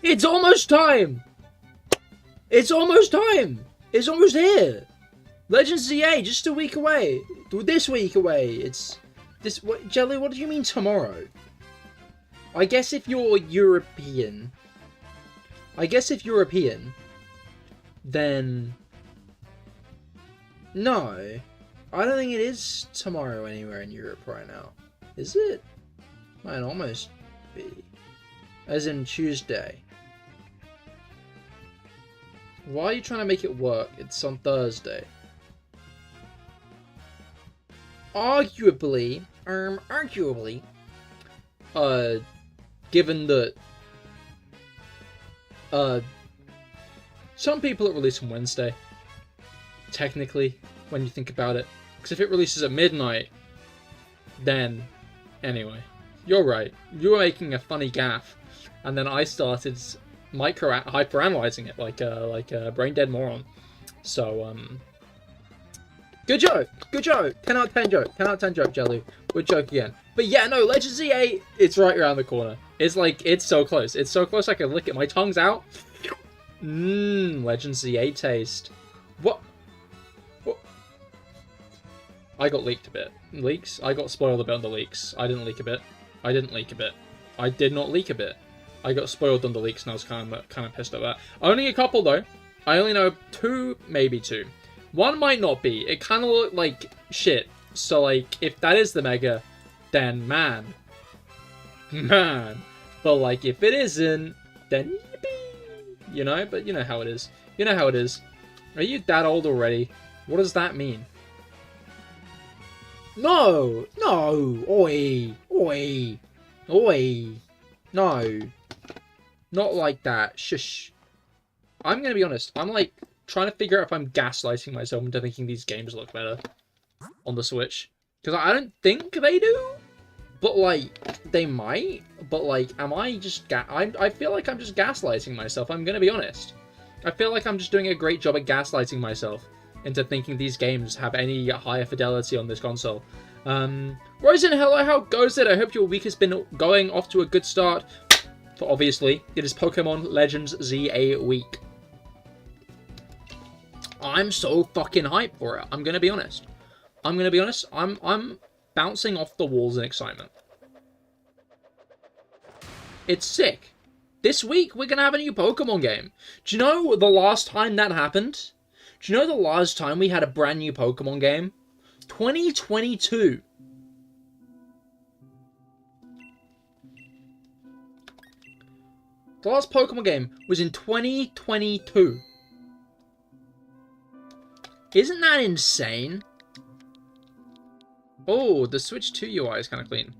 It's almost time! It's almost time! It's almost here! Legends ZA, just a week away. This week away. It's... What, Jelly, what do you mean tomorrow? I guess if you're European... then... No. I don't think it is tomorrow anywhere in Europe right now. Is it? Might almost be. As in Tuesday. Why are you trying to make it work? It's on Thursday. Arguably, given that, some people it release on Wednesday, technically, when you think about it. Because if it releases at midnight, then, anyway, you're right. You were making a funny gaffe, and then I started hyper-analyzing it like a brain-dead moron. So, good joke! Good joke! 10 out of 10 joke. 10 out of 10 joke, Jelly. Good joke again. But yeah, no, Legends ZA, it's right around the corner. It's like, it's so close. It's so close I can lick it. My tongue's out. Legends ZA taste. What? I got leaked a bit. Leaks? I got spoiled a bit on the leaks. I didn't leak a bit. I didn't leak a bit. I did not leak a bit. I got spoiled on the leaks and I was kind of pissed at that. Only a couple though. I only know 2, maybe 2. 1 might not be. It kind of looked like shit. So, like, if that is the mega, then man. But, like, if it isn't, then yippee. You know? But you know how it is. You know how it is. Are you that old already? What does that mean? No! No! Oi! Oi! Oi! No. Not like that. Shush. I'm gonna be honest. I'm, like, trying to figure out if I'm gaslighting myself into thinking these games look better on the Switch. Because I don't think they do. But, like, they might. But, like, am I just... I feel like I'm just gaslighting myself. I'm going to be honest. I feel like I'm just doing a great job at gaslighting myself into thinking these games have any higher fidelity on this console. Rosen, hello, how goes it? I hope your week has been going off to a good start. For obviously, it is Pokemon Legends ZA week. I'm so fucking hyped for it. I'm going to be honest. I'm bouncing off the walls in excitement. It's sick. This week, we're going to have a new Pokemon game. Do you know the last time that happened? Do you know the last time we had a brand new Pokemon game? 2022. The last Pokemon game was in 2022. Isn't that insane? Oh, the Switch 2 UI is kind of clean.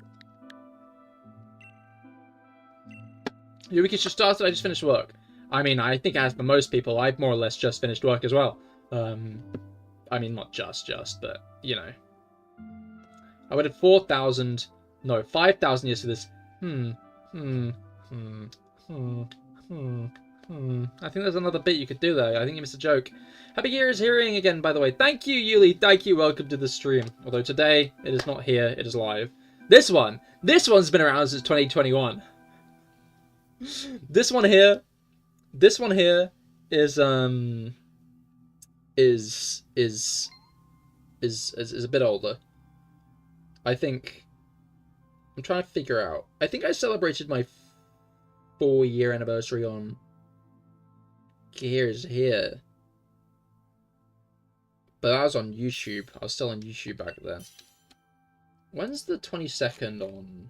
Your week has just started, I just finished work. I mean, I think as for most people, I've more or less just finished work as well. I mean, not just, but, you know. I waited 5,000 years for this. I think there's another bit you could do there. I think you missed a joke. Happy Gear is hearing again, by the way. Thank you, Yuli. Thank you. Welcome to the stream. Although today, it is not here. It is live. This one's been around since 2021. This one here is a bit older. I think I'm trying to figure out. I think I celebrated my 4-year anniversary on Cahir's here. But that was on YouTube. I was still on YouTube back then. When's the 22nd on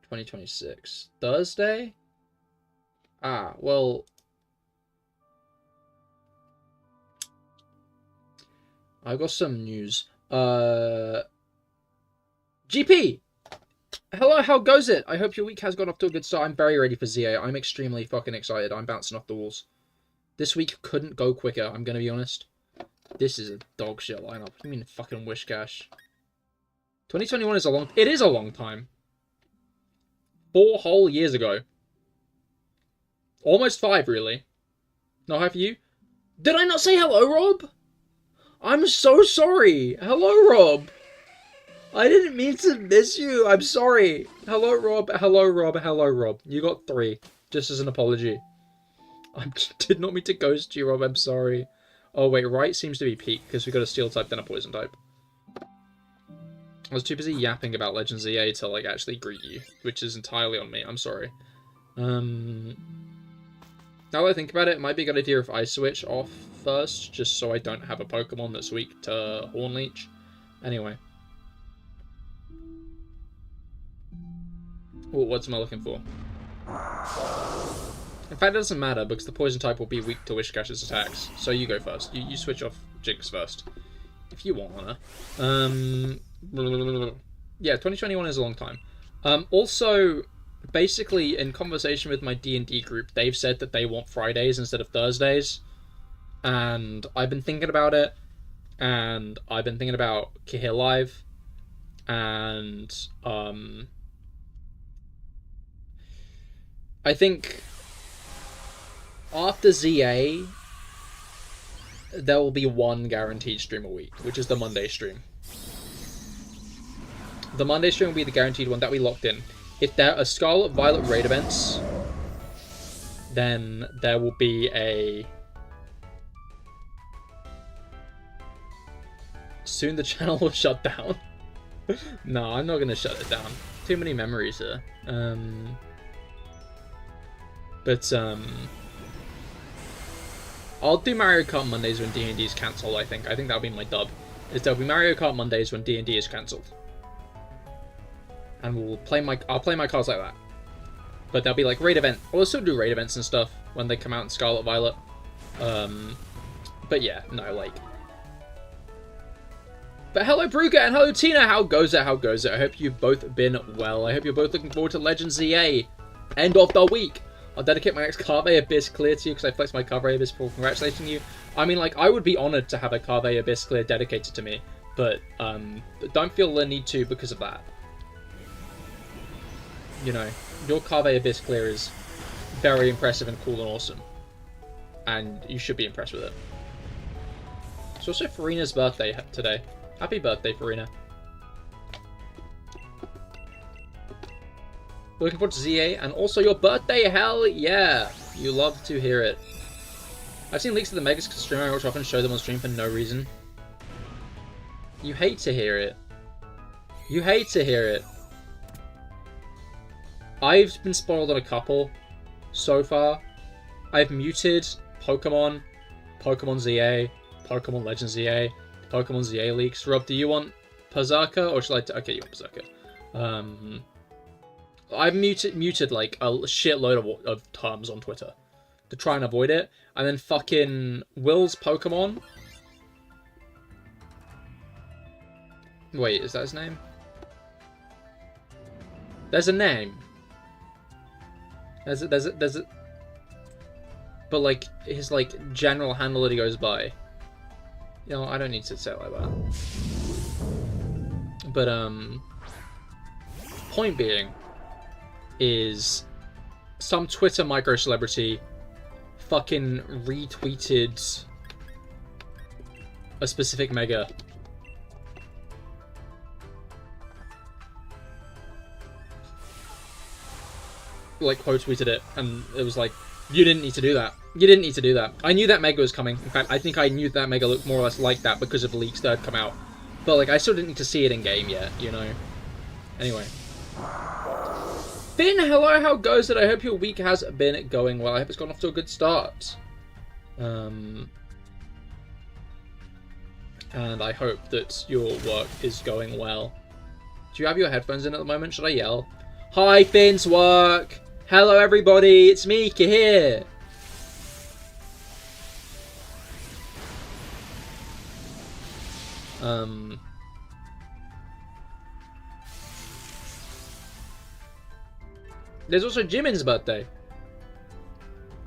2026? Thursday? Ah, well... I've got some news. GP! Hello, how goes it? I hope your week has got off to a good start. I'm very ready for ZA. I'm extremely fucking excited. I'm bouncing off the walls. This week couldn't go quicker, I'm gonna be honest. This is a dog shit lineup. What do you mean fucking Wishcash? 2021 is a long time. 4 whole years ago. Almost 5, really. Not high for you? Did I not say hello, Rob? I'm so sorry. Hello, Rob. I didn't mean to miss you. I'm sorry. Hello, Rob. Hello, Rob. Hello, Rob. You got 3. Just as an apology. I did not mean to ghost you, Rob. I'm sorry. Oh, wait. Right seems to be peak because we got a steel type, then a poison type. I was too busy yapping about Legends EA to, like, actually greet you, which is entirely on me. I'm sorry. Now that I think about it, it might be a good idea if I switch off first, just so I don't have a Pokemon that's weak to Hornleech. Anyway. Ooh, what's am I looking for? In fact, it doesn't matter, because the poison type will be weak to Wishcash's attacks. So you go first. You switch off Jinx first. If you wanna. Yeah, 2021 is a long time. Also, basically, in conversation with my D&D group, they've said that they want Fridays instead of Thursdays. And I've been thinking about it. And I've been thinking about CahirLIVE. And, I think after ZA, there will be one guaranteed stream a week, which is the Monday stream. The Monday stream will be the guaranteed one that we locked in. If there are Scarlet Violet raid events, then there will be a... Soon the channel will shut down. No, I'm not going to shut it down. Too many memories here. I'll do Mario Kart Mondays when D&D is cancelled, I think. I think that'll be my dub. There'll be Mario Kart Mondays when D&D is cancelled. And I'll play my cards like that. But there'll be like raid event. We'll still do raid events and stuff when they come out in Scarlet Violet. But yeah, no, like... But hello Bruga and hello Tina, how goes it, how goes it? I hope you've both been well. I hope you're both looking forward to Legends EA. End of the week. I'll dedicate my next Carve Abyss clear to you because I flexed my Carve Abyss for congratulating you. I mean, like, I would be honoured to have a Carve Abyss clear dedicated to me, but don't feel the need to because of that. You know, your Carve Abyss clear is very impressive and cool and awesome, and you should be impressed with it. It's also Farina's birthday today. Happy birthday, Farina. Looking forward to ZA, and also your birthday, hell yeah! You love to hear it. I've seen leaks of the Megas streamer, which often show them on stream for no reason. You hate to hear it. You hate to hear it. I've been spoiled on a couple so far. I've muted Pokemon, Pokemon ZA, Pokemon Legends ZA, Pokemon ZA leaks. Rob, do you want Berserker, or should I... Okay, you want Berserker. I've muted like a shitload of terms on Twitter to try and avoid it. And then fucking Will's Pokemon. Wait, is that his name? There's a name. There's a... But like, his like general handle that he goes by. You know, I don't need to say it like that. But point being is some Twitter micro celebrity fucking retweeted a specific mega. Like quote tweeted it, and it was like, you didn't need to do that. You didn't need to do that. I knew that mega was coming. In fact, I think I knew that mega looked more or less like that because of leaks that had come out. But like, I still didn't need to see it in game yet, you know. Anyway. Finn, hello, how goes it? I hope your week has been going well. I hope it's gone off to a good start. And I hope that your work is going well. Do you have your headphones in at the moment? Should I yell? Hi, Finn's work! Hello, everybody! It's me, Cahir! There's also Jimin's birthday.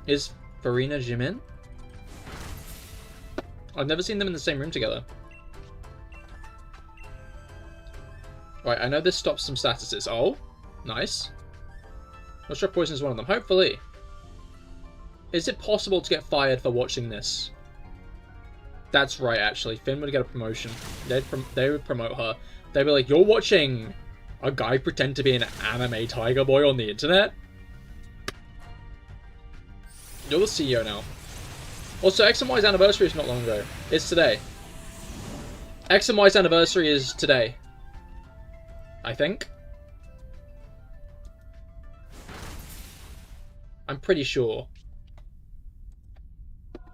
Is Farina Jimin? I've never seen them in the same room together. Right, I know this stops some statuses. Oh, nice. Not sure Poison is one of them. Hopefully. Is it possible to get fired for watching this? That's right, actually. Finn would get a promotion. They would promote her. They'd be like, you're watching a guy pretend to be an anime tiger boy on the internet? You're the CEO now. Also, X and Y's anniversary is not long ago. It's today. X and Y's anniversary is today. I think. I'm pretty sure.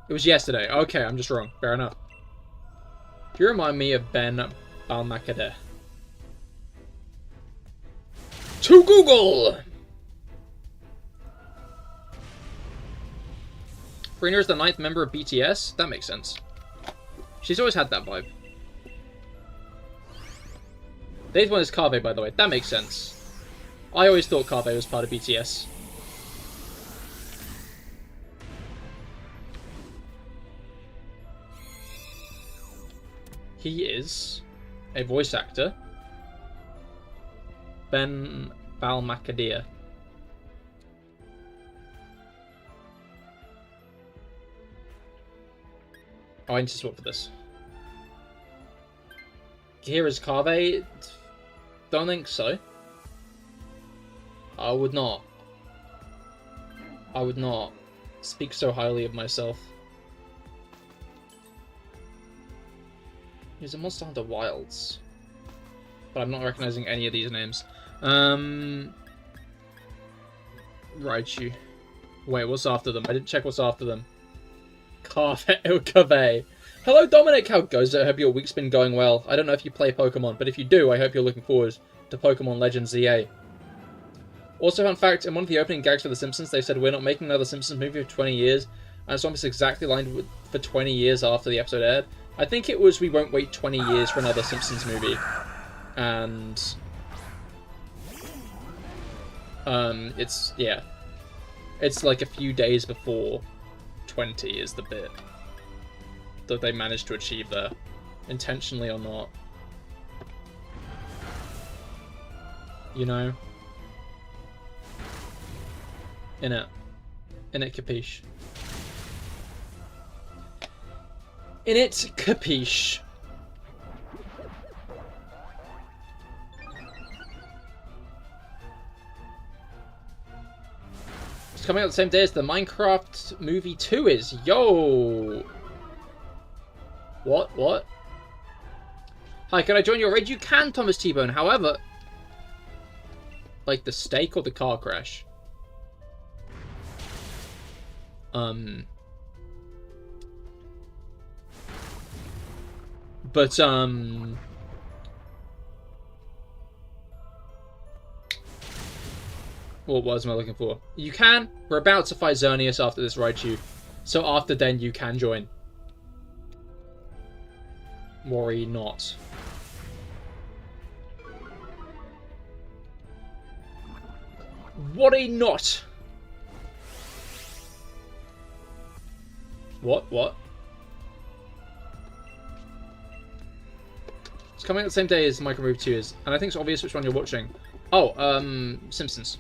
It was yesterday. Okay, I'm just wrong. Fair enough. You remind me of Ben Balmakadeh. To Google! Farina is the 9th member of BTS? That makes sense. She's always had that vibe. The 8th one is Kaveh, by the way. That makes sense. I always thought Kaveh was part of BTS. He is a voice actor. Ben Balmakadeh. Oh, I need to swap for this. Here is Kaveh. Don't think so. I would not speak so highly of myself. He's a Monster Hunter Wilds. But I'm not recognizing any of these names. Raichu. Wait, what's after them? I didn't check what's after them. Kaveh. Hello, Dominic. How goes it? I hope your week's been going well. I don't know if you play Pokemon, but if you do, I hope you're looking forward to Pokemon Legends EA. Also, fun fact, in one of the opening gags for The Simpsons, they said, we're not making another Simpsons movie for 20 years, and it's almost exactly lined with for 20 years after the episode aired. I think it was we won't wait 20 years for another Simpsons movie. And it's, yeah. It's like a few days before 20 is the bit that they managed to achieve there. Intentionally or not. You know? In it, capiche. In it, capiche. It's coming out the same day as the Minecraft movie 2 is. Yo! What? Hi, can I join your raid? You can, Thomas T-Bone. However, like the steak or the car crash? But, what was I looking for? You can. We're about to fight Xerneas after this Raichu. So after then, you can join. Worry not. Worry not! What? It's coming out the same day as Micro Move 2 is, and I think it's obvious which one you're watching. Oh, Simpsons.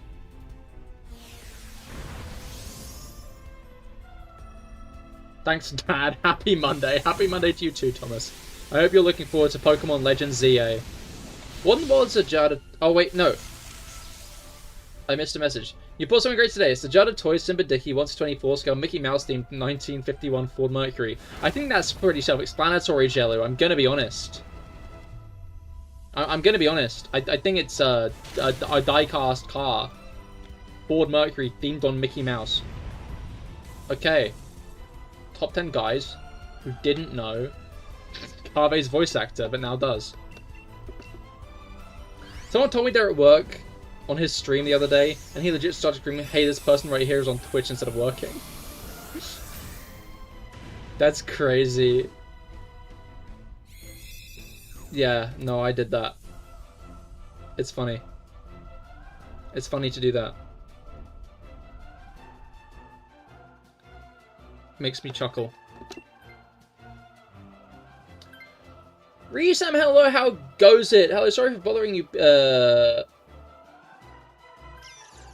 Thanks, Dad. Happy Monday. Happy Monday to you too, Thomas. I hope you're looking forward to Pokemon Legends ZA. What was a Jada... Oh, wait, no. I missed a message. You bought something great today. It's the Jada Toy Simba Dicky 1/24 scale Mickey Mouse themed 1951 Ford Mercury. I think that's pretty self-explanatory, Jello. I'm gonna be honest. I'm gonna be honest. I think it's a die-cast car. Ford Mercury themed on Mickey Mouse. Okay. Top 10 guys who didn't know Kaveh's voice actor, but now does. Someone told me they're at work on his stream the other day, and he legit started screaming, hey, this person right here is on Twitch instead of working. That's crazy. Yeah, no, I did that. It's funny. It's funny to do that. Makes me chuckle. Resam, hello, how goes it? Hello, sorry for bothering you,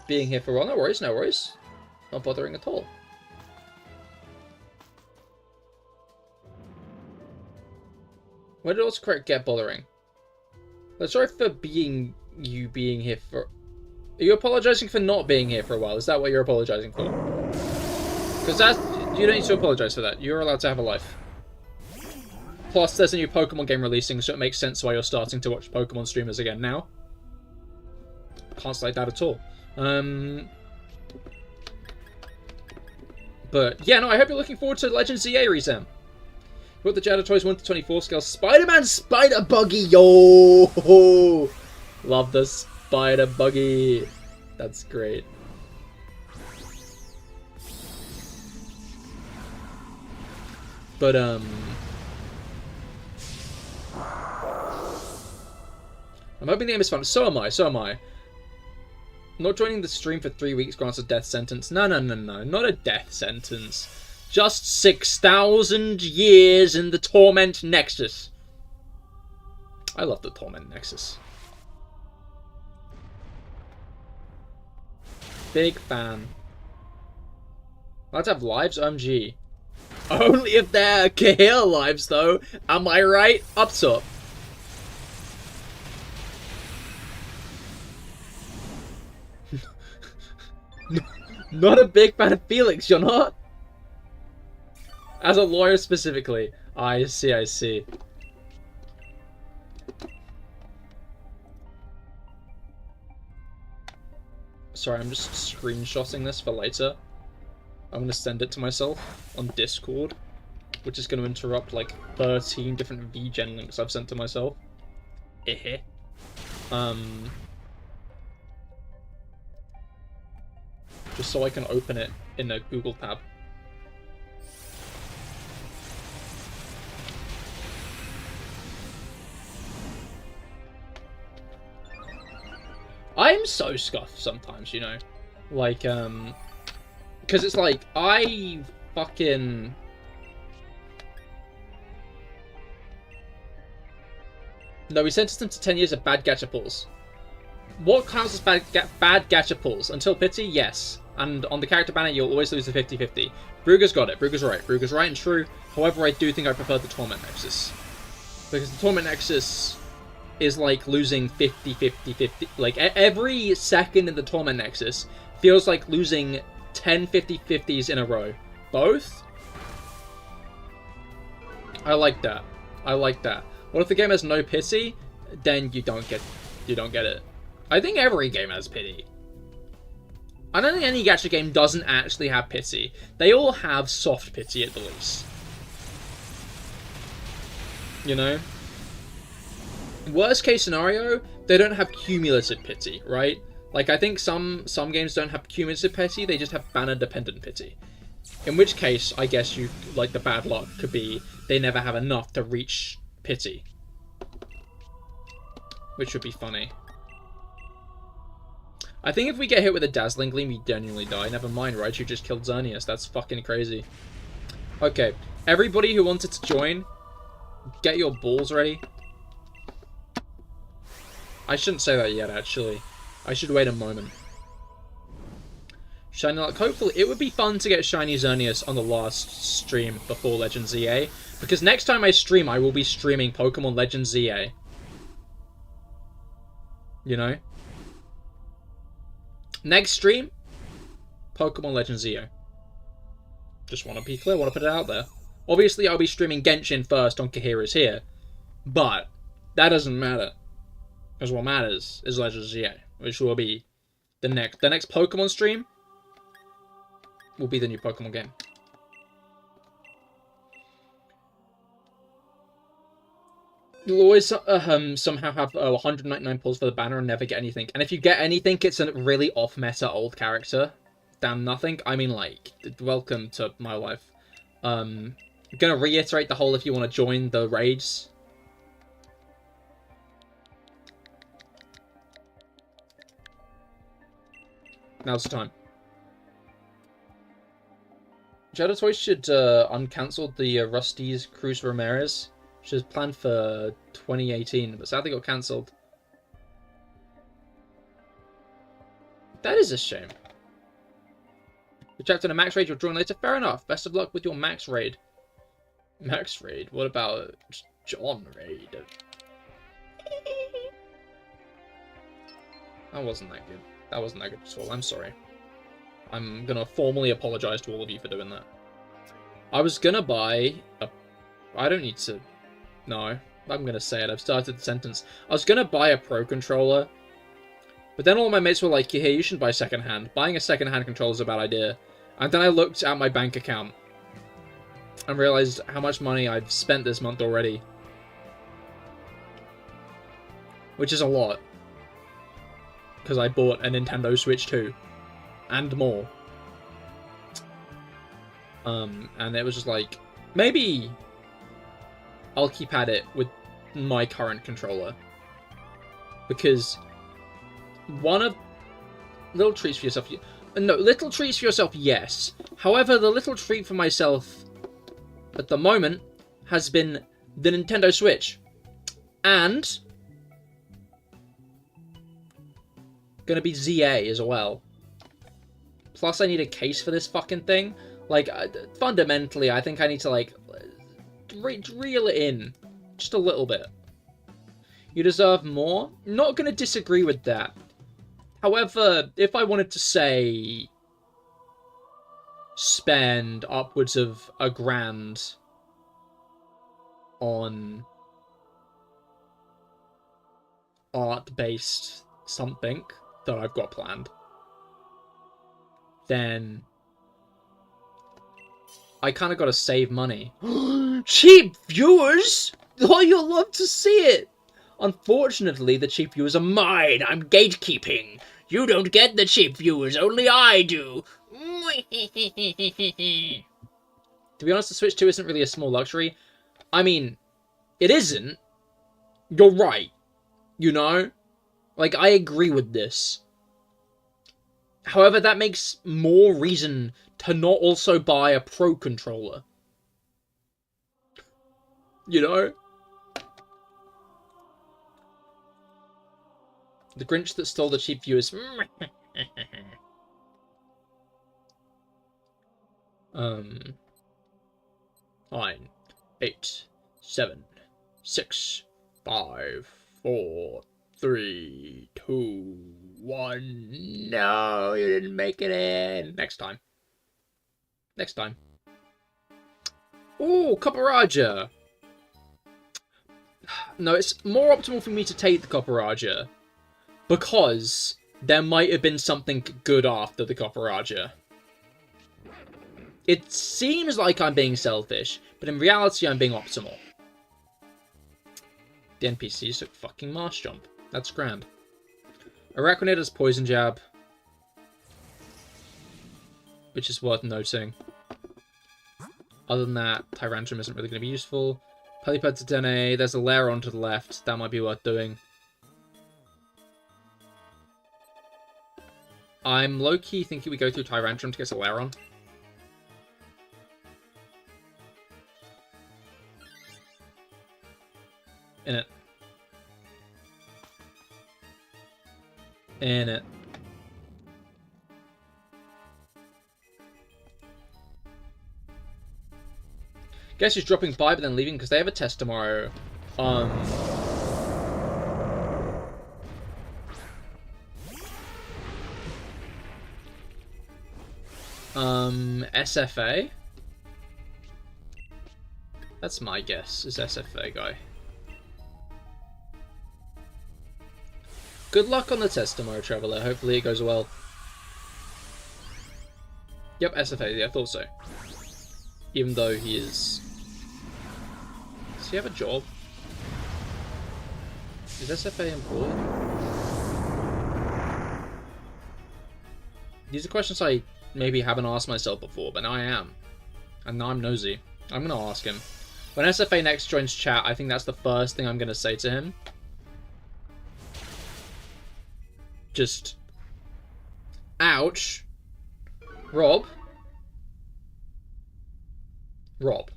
being here for a while. No worries, no worries. Not bothering at all. Where did also correct get bothering? Sorry for being here for... Are you apologizing for not being here for a while? Is that what you're apologizing for? Because you don't need to apologize for that. You're allowed to have a life. Plus, there's a new Pokemon game releasing, so it makes sense why you're starting to watch Pokemon streamers again now. Can't slide that at all. But, yeah, no, I hope you're looking forward to Legends ZA Resam. Put the Jada Toys 1/24 scale Spider-Man Spider Buggy, yo! Love the Spider Buggy. That's great. But, I'm hoping the game is fun. So am I, so am I. Not joining the stream for 3 weeks grants a death sentence. No, no, no, no. Not a death sentence. Just 6,000 years in the Torment Nexus. I love the Torment Nexus. Big fan. Let's have lives? OMG. Only if they're CahirLIVEs, though. Am I right? Up top. Not a big fan of Felix, you're not? As a lawyer specifically. I see, I see. Sorry, I'm just screenshotting this for later. I'm going to send it to myself on Discord, which is going to interrupt like 13 different VGen links I've sent to myself. Just so I can open it in a Google tab. I'm so scuffed sometimes, you know? Like, because it's like, I fucking... No, we sentenced him to 10 years of bad gacha pulls. What counts as bad gacha pulls? Until pity? Yes. And on the character banner, you'll always lose the 50-50. Brugger's got it. Brugger's right. Brugger's right and true. However, I do think I prefer the Torment Nexus. Because the Torment Nexus is like losing 50-50-50. Like, every second in the Torment Nexus feels like losing 10 50-50s in a row. Both? I like that. I like that. What if the game has no pity? Then you don't get it. I think every game has pity. I don't think any gacha game doesn't actually have pity. They all have soft pity at the least. You know? Worst case scenario, they don't have cumulative pity, right? Like, I think some games don't have cumulative pity, they just have banner-dependent pity. In which case, I guess you, like, the bad luck could be they never have enough to reach pity. Which would be funny. I think if we get hit with a Dazzling Gleam, we genuinely die. Never mind, right? You just killed Xerneas. That's fucking crazy. Okay, everybody who wanted to join, get your balls ready. I shouldn't say that yet, actually. I should wait a moment. Shiny Luck. Hopefully, it would be fun to get Shiny Xerneas on the last stream before Legends ZA. Because next time I stream, I will be streaming Pokemon Legends ZA. You know? Next stream, Pokemon Legends ZA. Just want to be clear, want to put it out there. Obviously, I'll be streaming Genshin first on Cahir is Here. But, that doesn't matter. Because what matters is Legends ZA, which will be the next Pokemon stream will be the new Pokemon game. You'll always somehow have 199 pulls for the banner and never get anything. And if you get anything, it's a really off-meta old character. Damn nothing. I mean, like, welcome to my life. I'm gonna reiterate the whole if you want to join the raids. Now's the time. Jada Toys should uncancel the Rusty's Cruz Ramirez. Which was planned for 2018, but sadly got cancelled. That is a shame. You're trapped in a max raid, you'll join later. Fair enough. Best of luck with your max raid. Max raid? What about John raid? That wasn't that good. That wasn't that good at all. I'm sorry. I'm gonna formally apologize to all of you for doing that. I was gonna buy a... I don't need to... No, I'm gonna say it. I've started the sentence. I was gonna buy a Pro Controller, but then all my mates were like, "Hey, you shouldn't buy secondhand. Buying a secondhand controller is a bad idea." And then I looked at my bank account and realized how much money I've spent this month already. Which is a lot. Because I bought a Nintendo Switch 2. And more. And it was just like, maybe I'll keep at it with my current controller. Because one of... Little treats for yourself... No, little treats for yourself, yes. However, the little treat for myself at the moment has been the Nintendo Switch. And gonna be ZA as well. Plus I need a case for this fucking thing. Like, fundamentally, I think I need to, like, reel it in. Just a little bit. You deserve more? Not gonna disagree with that. However, if I wanted to, say, spend upwards of $1,000 on art-based something that I've got planned, then I kind of got to save money. Cheap viewers! Oh, you'll love to see it! Unfortunately, the cheap viewers are mine. I'm gatekeeping. You don't get the cheap viewers, only I do. To be honest, the Switch 2 isn't really a small luxury. I mean, it isn't. You're right. You know? Like, I agree with this. However, that makes more reason to not also buy a Pro Controller. You know? The Grinch that stole the cheap viewers. 9, 8, 7, 6, 5, 4, 3, 2, 1. No, you didn't make it in. Next time. Next time. Ooh, Copperaja. No, it's more optimal for me to take the Copperaja, because there might have been something good after the Copperaja. It seems like I'm being selfish, but in reality I'm being optimal. The NPCs took fucking Marsh Jump. That's grand. Araquanid Poison Jab, which is worth noting. Other than that, Tyrantrum isn't really going to be useful. Peliped Dene, there's a Lairon to the left. That might be worth doing. I'm low-key thinking we go through Tyrantrum to get a Lairon. In it. In it. Guess who's dropping by but then leaving because they have a test tomorrow. SFA? That's my guess, is SFA guy. Good luck on the test tomorrow, Traveller. Hopefully it goes well. Yep, SFA, yeah, I thought so. Even though he is... Does he have a job? Is SFA employed? These are questions I maybe haven't asked myself before, but now I am. And now I'm nosy. I'm going to ask him. When SFA next joins chat, I think that's the first thing I'm going to say to him. Just... Ouch. Rob. Rob.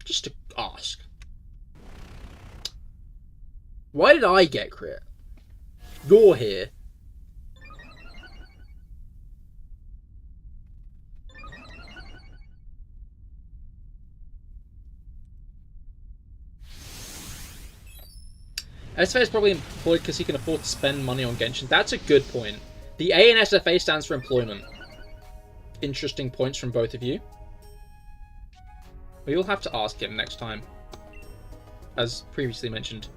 Just to ask. Why did I get crit? You're here. SFA is probably employed because he can afford to spend money on Genshin. That's a good point. The A in SFA stands for employment. Interesting points from both of you. We will have to ask him next time, as previously mentioned.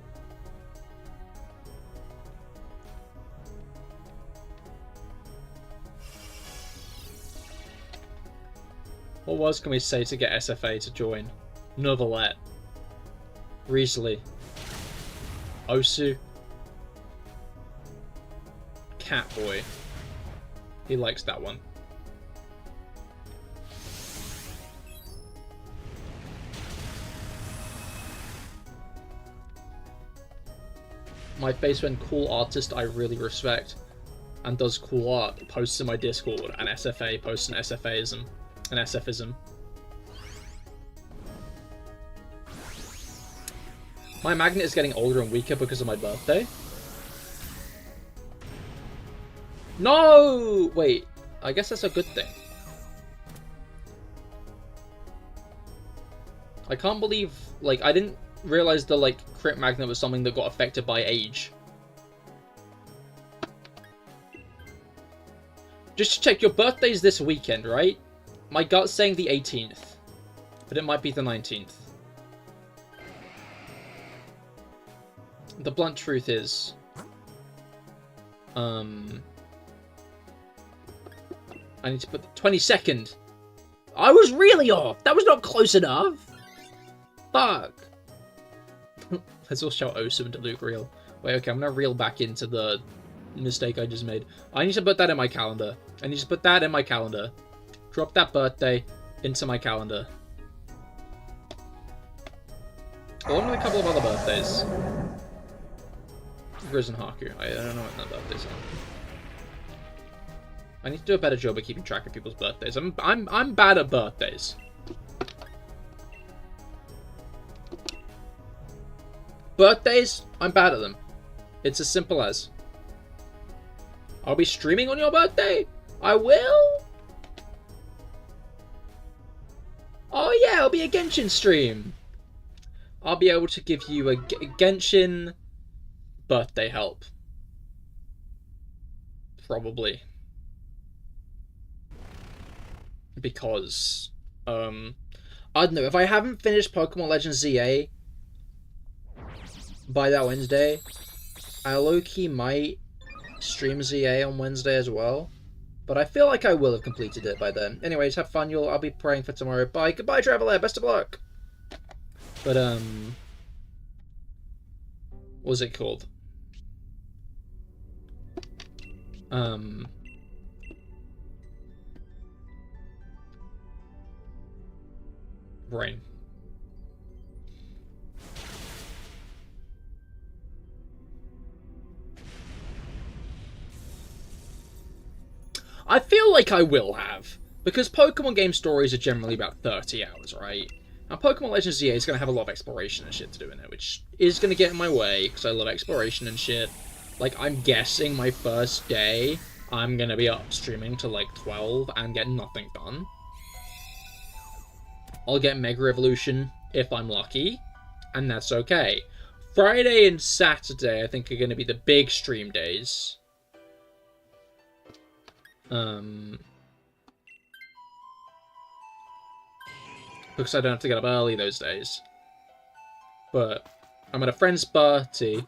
What words can we say to get SFA to join? Novelette. Riesli. Osu. Catboy. He likes that one. My face when cool artist I really respect and does cool art posts in my Discord, and SFA posts an SFAism. An SFism. My magnet is getting older and weaker because of my birthday. No! Wait, I guess that's a good thing. I can't believe, like, I didn't realize the, like, crit magnet was something that got affected by age. Just to check, your birthday's this weekend, right? My gut's saying the 18th, but it might be the 19th. The blunt truth is, I need to put the 22nd. I was really off. That was not close enough. Fuck. Let's all shout Osu into Luke reel. Wait, okay, I'm gonna reel back into the mistake I just made. I need to put that in my calendar. I need to put that in my calendar. Drop that birthday into my calendar. Along with a couple of other birthdays. Risen Haku. I don't know what their birthdays are. I need to do a better job of keeping track of people's birthdays. I'm bad at birthdays. Birthdays, I'm bad at them. It's as simple as. I'll be streaming on your birthday. I will. Oh yeah, it'll be a Genshin stream. I'll be able to give you a Genshin birthday help. Probably. Because, I don't know, if I haven't finished Pokemon Legends ZA by that Wednesday, I low-key might stream ZA on Wednesday as well. But I feel like I will have completed it by then. Anyways, have fun. I'll be praying for tomorrow. Bye. Goodbye, Traveler. Best of luck. But, what was it called? Brain. I feel like I will have, because Pokemon game stories are generally about 30 hours, right? Now, Pokemon Legends ZA is going to have a lot of exploration and shit to do in it, which is going to get in my way, because I love exploration and shit. Like, I'm guessing my first day, I'm going to be up streaming to, like, 12 and get nothing done. I'll get Mega Evolution if I'm lucky, and that's okay. Friday and Saturday, I think, are going to be the big stream days. Because I don't have to get up early those days. But I'm at a friend's party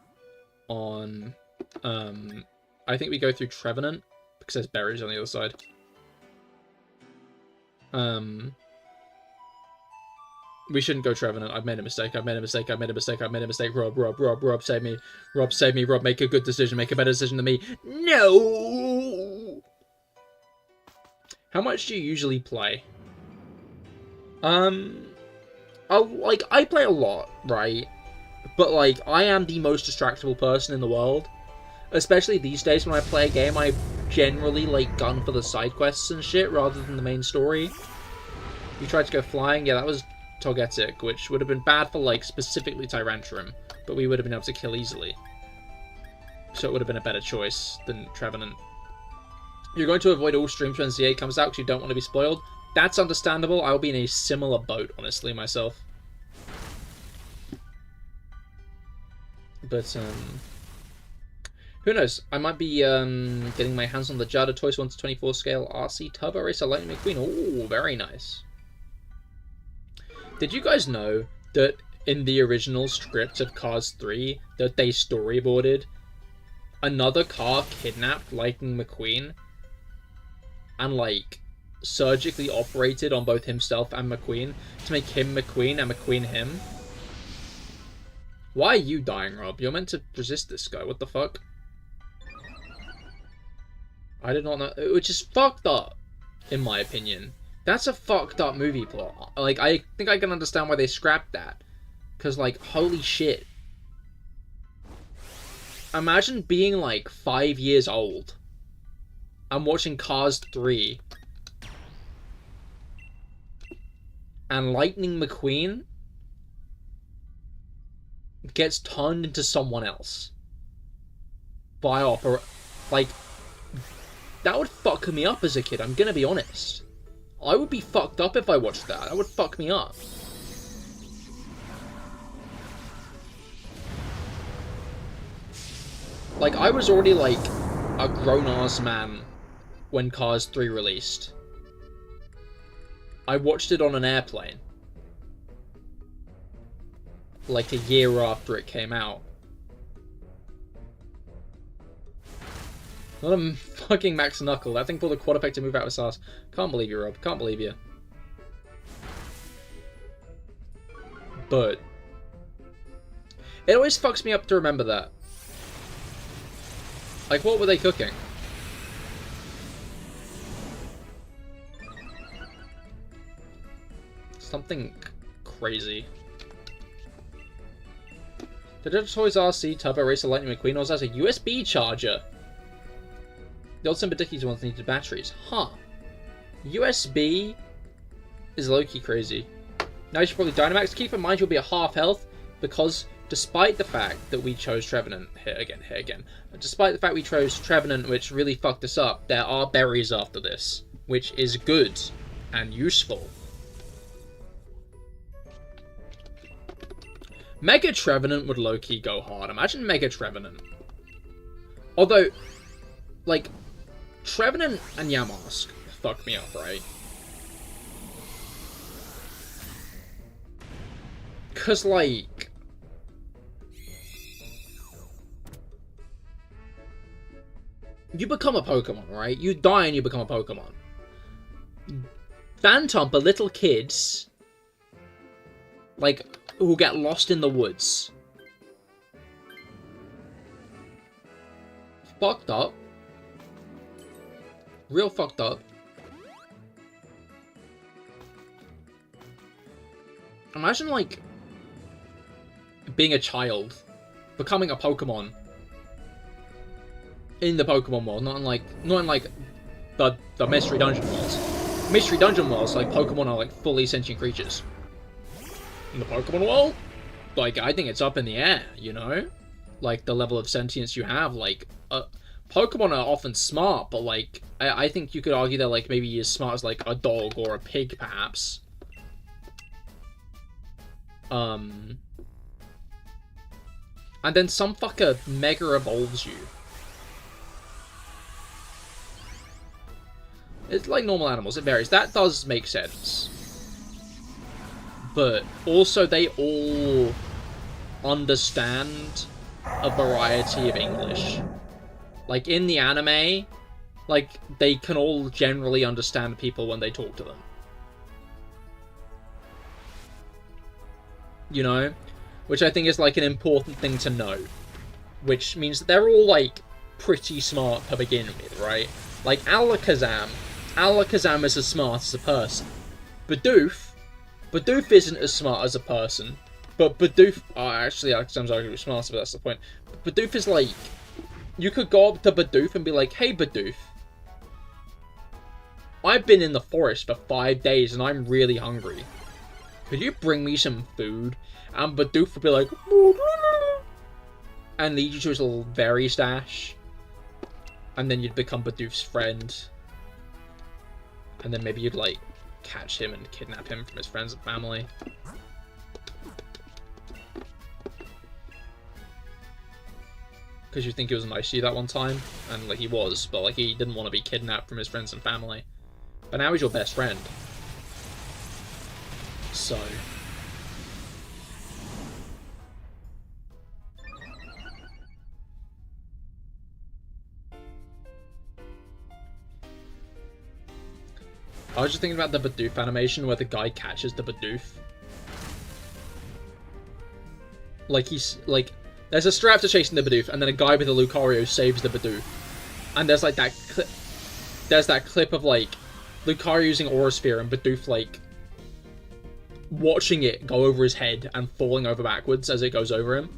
on, I think we go through Trevenant, because there's berries on the other side. We shouldn't go Trevenant. I've made a mistake. I've made a mistake. I've made a mistake. I've made a mistake. Rob, save me. Rob, save me. Rob, make a good decision. Make a better decision than me. No! How much do you usually play? I play a lot, right? But, like, I am the most distractible person in the world. Especially these days when I play a game, I generally, like, gun for the side quests and shit rather than the main story. You tried to go flying? Yeah, that was Togetic, which would have been bad for, like, specifically Tyrantrum, but we would have been able to kill easily. So it would have been a better choice than Trevenant. You're going to avoid all streams when ZA comes out because you don't want to be spoiled. That's understandable. I'll be in a similar boat, honestly, myself. But, Who knows? I might be getting my hands on the Jada Toys 1/24 scale RC Turbo Racer Lightning McQueen. Oh, very nice. Did you guys know that in the original script of Cars 3 that they storyboarded another car kidnapped Lightning McQueen and, like, surgically operated on both himself and McQueen to make him McQueen and McQueen him? Why are you dying, Rob? You're meant to resist this guy. What the fuck? I did not know. Which is fucked up, in my opinion. That's a fucked up movie plot. Like, I think I can understand why they scrapped that. Because, like, holy shit. Imagine being, like, 5 years old and watching Cars 3 and Lightning McQueen gets turned into someone else by like, that would fuck me up as a kid, I'm gonna be honest. I would be fucked up if I watched that. That would fuck me up. Like, I was already, like, a grown-ass man when Cars 3 released. I watched it on an airplane. Like, a year after it came out. Not a fucking Max Knuckle. That thing pulled a quad effect to move out of SARS. Can't believe you, Rob. Can't believe you. But it always fucks me up to remember that. Like, what were they cooking? Something crazy. The Toys RC Turbo Racer Lightning McQueen also has a USB charger. The old Sympathies ones needed batteries. Huh. USB is low-key crazy. Now you should probably Dynamax. Keep in mind you'll be at half health, because despite the fact that we chose Trevenant, hit again. Despite the fact we chose Trevenant, which really fucked us up, there are berries after this, which is good and useful. Mega Trevenant would low-key go hard. Imagine Mega Trevenant. Although, like, Trevenant and Yamask fuck me up, right? Because, like, you become a Pokemon, right? You die and you become a Pokemon. Phantom are little kids, like, who get lost in the woods. Fucked up. Real fucked up. Imagine, like, being a child, becoming a Pokemon in the Pokemon world, not in like the Mystery Dungeon worlds. Mystery Dungeon worlds, like, Pokemon are like fully sentient creatures. In the Pokemon world, like, I think it's up in the air, you know? Like, the level of sentience you have, like, Pokemon are often smart, but, like, I think you could argue they're, like, maybe as smart as, like, a dog or a pig, perhaps. And then some fucker mega evolves you. It's like normal animals, it varies. That does make sense. But also, they all understand a variety of English. Like, in the anime, like, they can all generally understand people when they talk to them. You know? Which I think is, like, an important thing to know. Which means that they're all, like, pretty smart to begin with, right? Like, Alakazam is as smart as a person. Bidoof isn't as smart as a person. But Bidoof... Oh, actually, Alakazam's arguably smarter, but that's the point. Bidoof is, like... You could go up to Bidoof and be like, hey, Bidoof. I've been in the forest for 5 days and I'm really hungry. Could you bring me some food? And Bidoof would be like... And lead you to his little berry stash. And then you'd become Bidoof's friend. And then maybe you'd, like, catch him and kidnap him from his friends and family. because you think he was nice to you that one time, and like he was, but like he didn't want to be kidnapped from his friends and family. But now he's your best friend. So I was just thinking about the Bidoof animation where the guy catches the Bidoof. Like he's like, there's a Staraptor chasing the Bidoof, and then a guy with a Lucario saves the Bidoof. And there's like that clip. There's that clip of like Lucario using Aura Sphere and Bidoof like watching it go over his head and falling over backwards as it goes over him.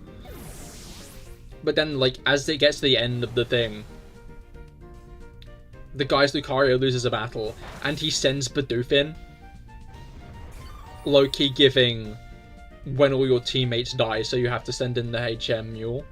But then like as it gets to the end of the thing, the guy's Lucario loses a battle and he sends Bidoof in, low-key giving when all your teammates die, so you have to send in the HM Mule.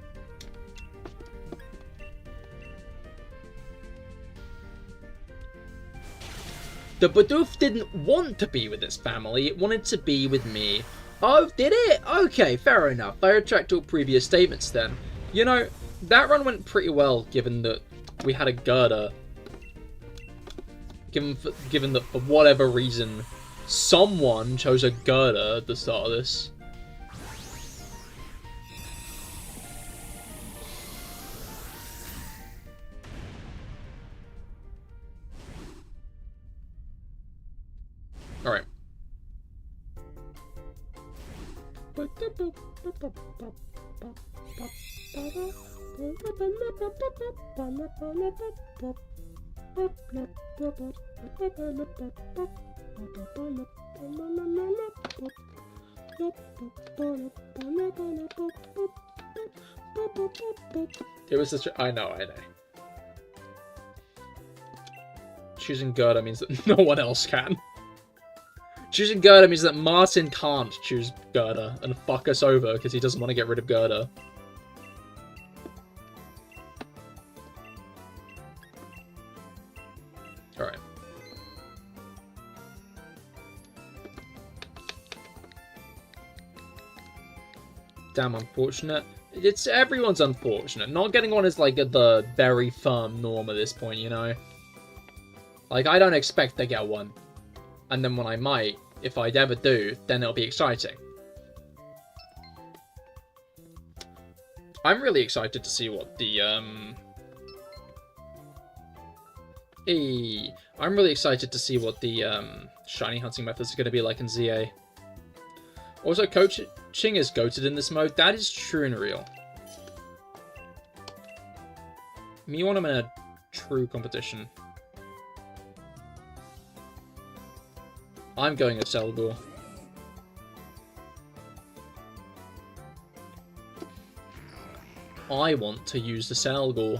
The Bidoof didn't want to be with its family, it wanted to be with me. Oh, did it? Okay, fair enough. I retract all previous statements then. You know, that run went pretty well, given that we had a girder. Given that for whatever reason, someone chose a girder at the start of this. Alright. It was such a... I know. Choosing Gerda means that no one else can. Choosing Gerda means that Martin can't choose Gerda and fuck us over because he doesn't want to get rid of Gerda. Alright. Damn unfortunate. It's everyone's unfortunate. Not getting one is like the very firm norm at this point, you know? Like, I don't expect to get one. And then when I might, if I ever do, then it'll be exciting. I'm really excited to see what the, I'm really excited to see what the, shiny hunting methods are going to be like in ZA. Also, coaching is goated in this mode. That is true and real. Me when I'm in a true competition. I'm going at Selgor. I want to use the Selgor.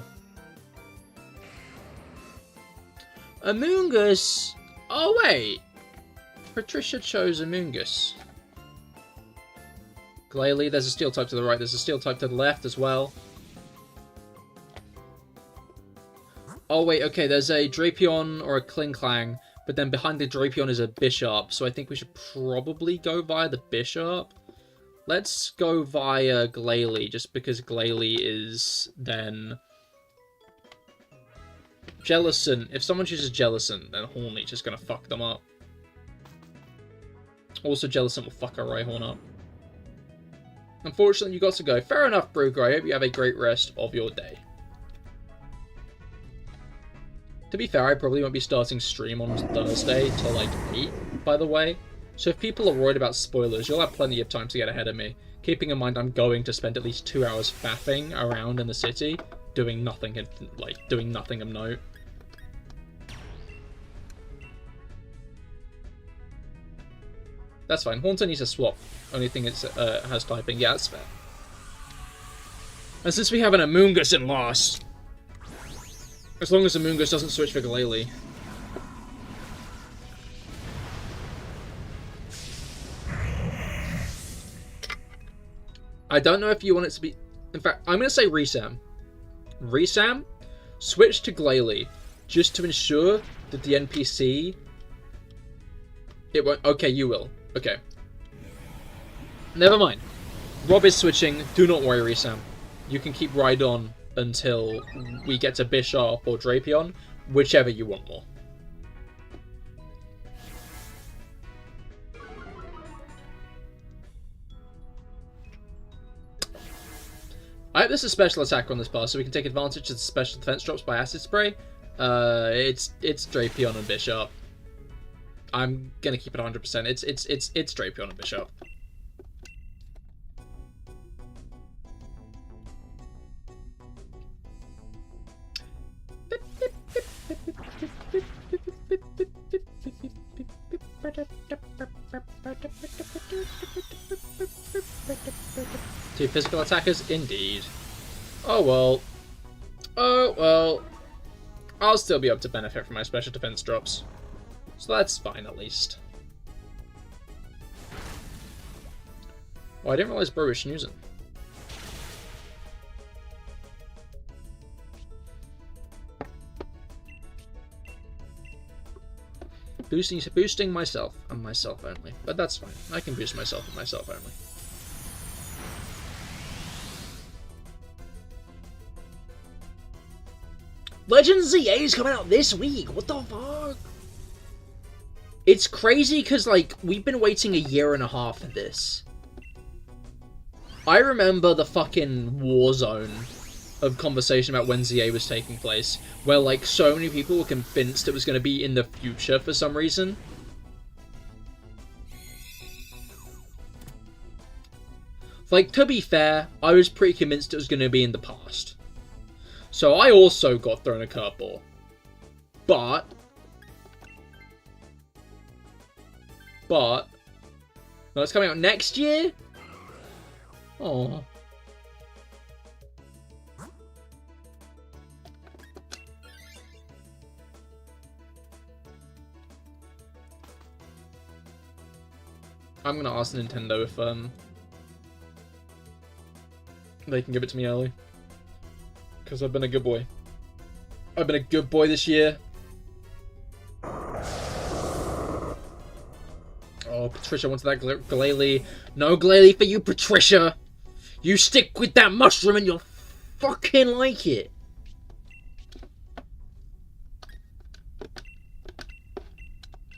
Amoongus! Oh wait! Patricia chose Amoongus. Glalie, there's a steel type to the right, there's a steel type to the left as well. Oh wait, okay, there's a Drapion or a Klinklang, but then behind the Drapion is a Bishop, so I think we should probably go via the Bishop. Let's go via Glalie, just because Glalie is then... Jellicent. If someone chooses Jellicent, then Hornleech is going to fuck them up. Also, Jellicent will fuck our Rhyhorn up. Unfortunately, you got to go. Fair enough, Bruger. I hope you have a great rest of your day. To be fair, I probably won't be starting stream on Thursday till like 8, by the way. So if people are worried about spoilers, you'll have plenty of time to get ahead of me. Keeping in mind I'm going to spend at least 2 hours faffing around in the city, doing nothing of note. That's fine. Haunter needs a swap. Only thing it has typing. Yeah, that's fair. And since we have an Amoongus in last, as long as Amoongus doesn't switch for Glalie. I don't know if you want it to be... In fact, I'm going to say Resam. Resam, switch to Glalie, just to ensure that the NPC... It won't... Okay, you will. Okay. Never mind. Rob is switching. Do not worry, Resam. You can keep Rhydon until we get to Bishop or Drapion, whichever you want more. I hope there's a special attack on this pass so we can take advantage of the special defense drops by Acid Spray. It's Drapion and Bishop. I'm gonna keep it 100%. It's Drapion and Bishop. Two physical attackers, indeed. Oh well. Oh well. I'll still be able to benefit from my special defense drops. So that's fine, at least. Oh, I didn't realize Bro was snoozing. Boosting myself and myself only. But that's fine. I can boost myself and myself only. Legends ZA is coming out this week. What the fuck? It's crazy because, like, we've been waiting a year and a half for this. I remember the fucking war zone of conversation about when ZA was taking place, where, like, so many people were convinced it was going to be in the future for some reason. Like, to be fair, I was pretty convinced it was going to be in the past. So I also got thrown a curveball. But... no, it's coming out next year? Oh. I'm gonna ask Nintendo if they can give it to me early. Because I've been a good boy. I've been a good boy this year. Oh, Patricia wanted that Glalie. No Glalie for you, Patricia! You stick with that mushroom and you'll fucking like it!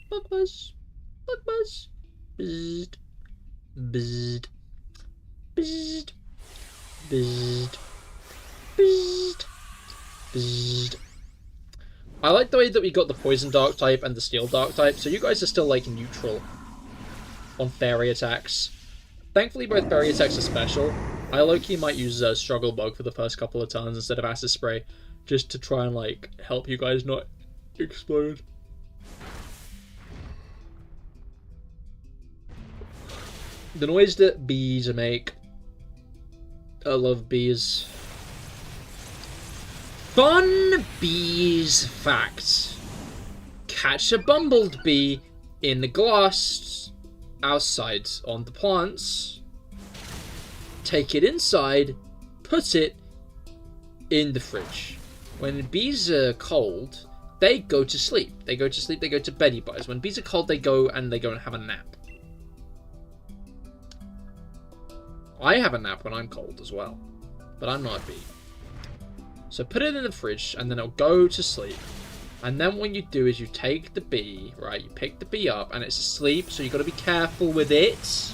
Bug buzz. Bug buzz. Bzzzt. Bzzzt. Bzzzt. Bzzzt. Bzzzt. Bzzzt. I like the way that we got the Poison Dark type and the Steel Dark type, so you guys are still, like, neutral on fairy attacks. Thankfully, both fairy attacks are special. I low-key might use Struggle Bug for the first couple of turns instead of Acid Spray, just to try and, like, help you guys not explode. The noise that bees make. I love bees. Fun bees fact. Catch a bumblebee in the glass outside on the plants. Take it inside. Put it in the fridge. When bees are cold, they go to sleep. They go to sleep, they go to beddy buys. When bees are cold, they go and have a nap. I have a nap when I'm cold as well, but I'm not a bee. So put it in the fridge, and then it'll go to sleep. And then what you do is you take the bee, right? You pick the bee up, and it's asleep, so you've got to be careful with it.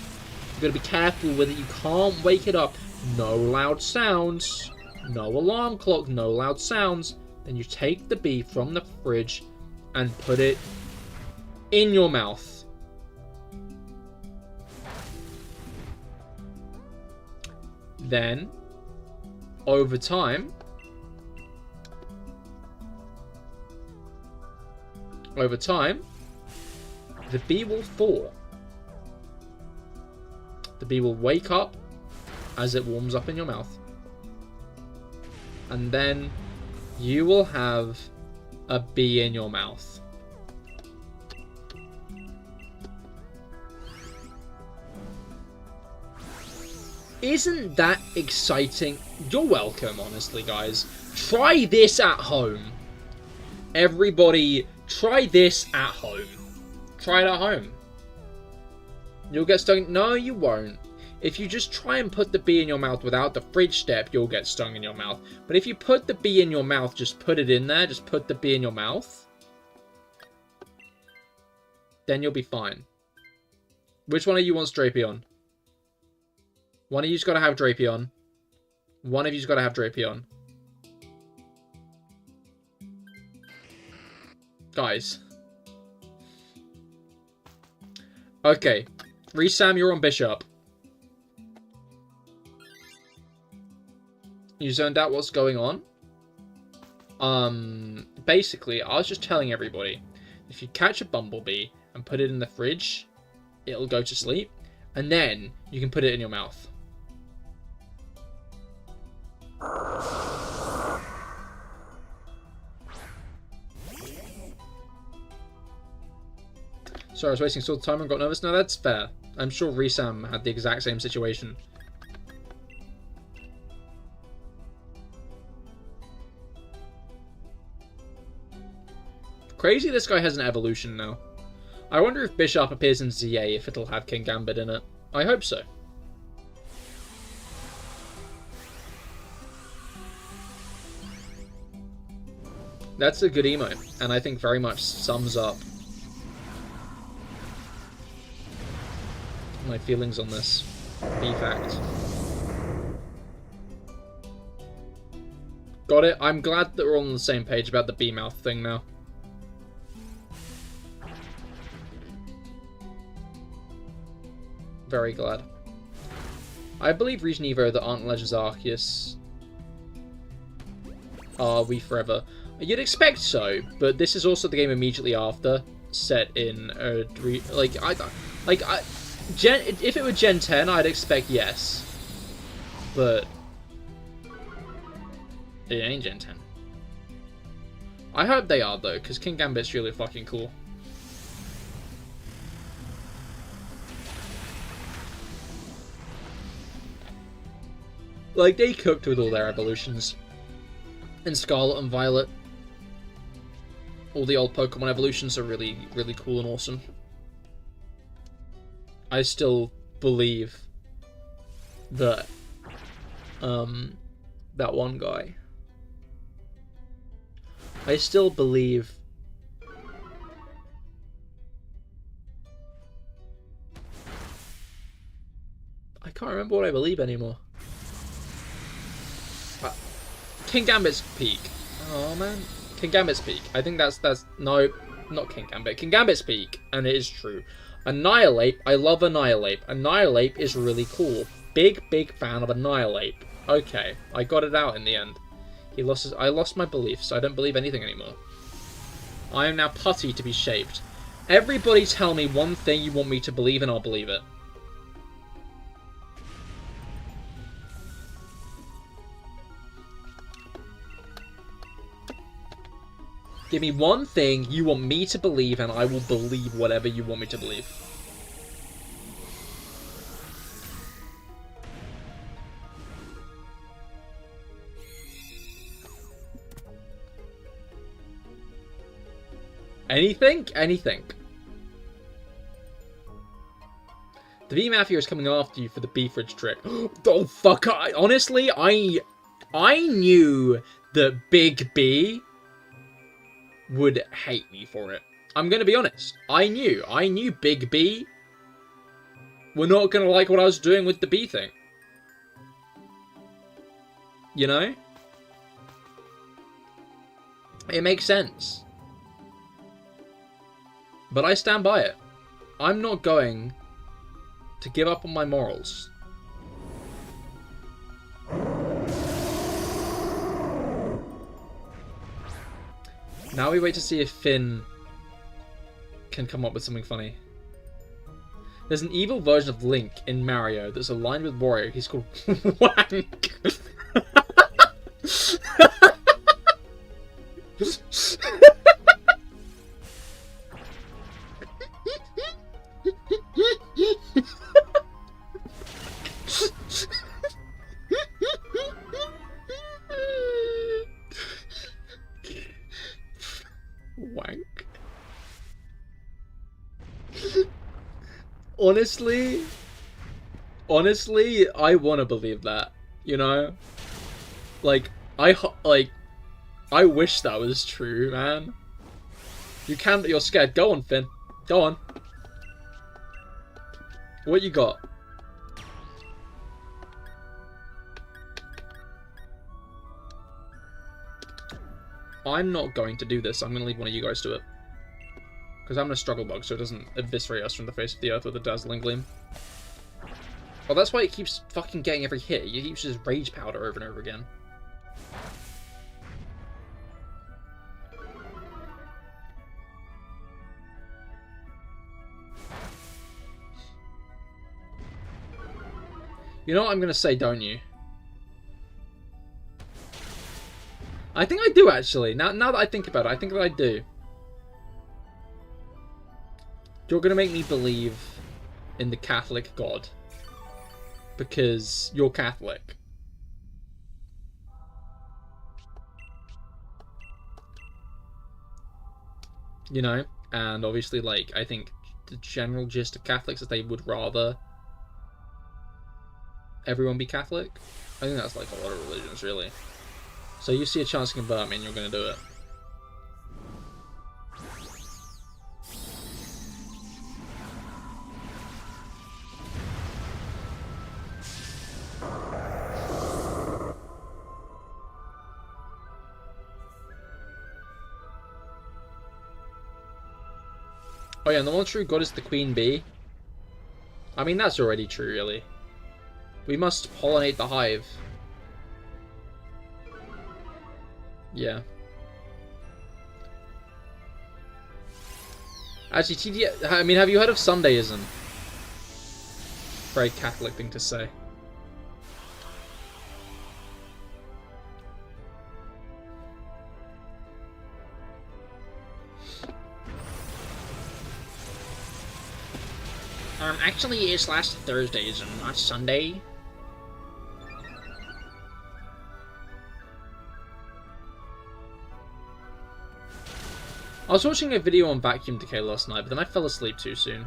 You've got to be careful with it. You can't wake it up. No loud sounds. No alarm clock. No loud sounds. Then you take the bee from the fridge and put it in your mouth. Then, over time, the bee will thaw. The bee will wake up as it warms up in your mouth. And then you will have a bee in your mouth. Isn't that exciting? You're welcome, honestly, guys. Try this at home. Everybody, try this at home. Try it at home. You'll get stung. No, you won't. If you just try and put the bee in your mouth without the fridge step, you'll get stung in your mouth. But if you put the bee in your mouth, just put it in there, just put the bee in your mouth, then you'll be fine. Which one of you wants Drapion? One of you's got to have Drapion. One of you's got to have Drapion. Guys. Okay. Resam, you're on Bishop. You zoned out what's going on? Basically, I was just telling everybody, if you catch a bumblebee and put it in the fridge, it'll go to sleep, and then you can put it in your mouth. Sorry, I was wasting sort of time and got nervous. No, that's fair. I'm sure Resam had the exact same situation. Crazy this guy has an evolution now. I wonder if Bishop appears in ZA, if it'll have King Gambit in it. I hope so. That's a good emote, and I think very much sums up my feelings on this. B-fact. Got it. I'm glad that we're all on the same page about the B-mouth thing now. Very glad. I believe Region Evo that aren't Legends Arceus are We Forever. You'd expect so, but this is also the game immediately after, set in if it were Gen 10, I'd expect yes, but it ain't Gen 10. I hope they are though, because King Gambit's really fucking cool. Like, they cooked with all their evolutions. In Scarlet and Violet, all the old Pokemon evolutions are really, really cool and awesome. I still believe that, that one guy. I still believe I can't remember what I believe anymore. King Gambit's peak. Oh man, King Gambit's peak. I think that's no, not King Gambit. King Gambit's peak, and it is true. Annihilate. I love Annihilate. Annihilate is really cool. Big fan of Annihilate. Okay, I got it out in the end. I lost my beliefs. I don't believe anything anymore. I am now putty to be shaped. Everybody tell me one thing you want me to believe, and I'll believe it. Give me one thing you want me to believe, and I will believe whatever you want me to believe. Anything? Anything. The bee mafia is coming after you for the bee fridge trick. Oh fuck! Honestly, I knew that Big B would hate me for it. I'm gonna be honest. I knew Big B were not gonna like what I was doing with the bee thing. You know? It makes sense. But I stand by it. I'm not going to give up on my morals. Now we wait to see if Finn can come up with something funny. There's an evil version of Link in Mario that's aligned with Wario. He's called Wank. Wank. honestly, I want to believe that, you know? Like, I wish that was true, man. You're scared. Go on, Finn. Go on. What you got? I'm not going to do this. I'm going to leave one of you guys to it. Because I'm going to struggle bug so it doesn't eviscerate us from the face of the earth with a dazzling gleam. Well, that's why it keeps fucking getting every hit. It keeps just rage powder over and over again. You know what I'm going to say, don't you? I think I do, actually. Now that I think about it, I think that I do. You're going to make me believe in the Catholic God. Because you're Catholic. You know? And obviously, like, I think the general gist of Catholics is they would rather everyone be Catholic. I think that's like a lot of religions, really. So you see a chance to convert me and you're going to do it. Oh yeah, and the one true god is the queen bee. I mean, that's already true, really. We must pollinate the hive. Yeah. Actually, I mean, have you heard of Sundayism? Very Catholic thing to say. Actually, it's last Thursdays and not Sunday. I was watching a video on vacuum decay last night, but then I fell asleep too soon.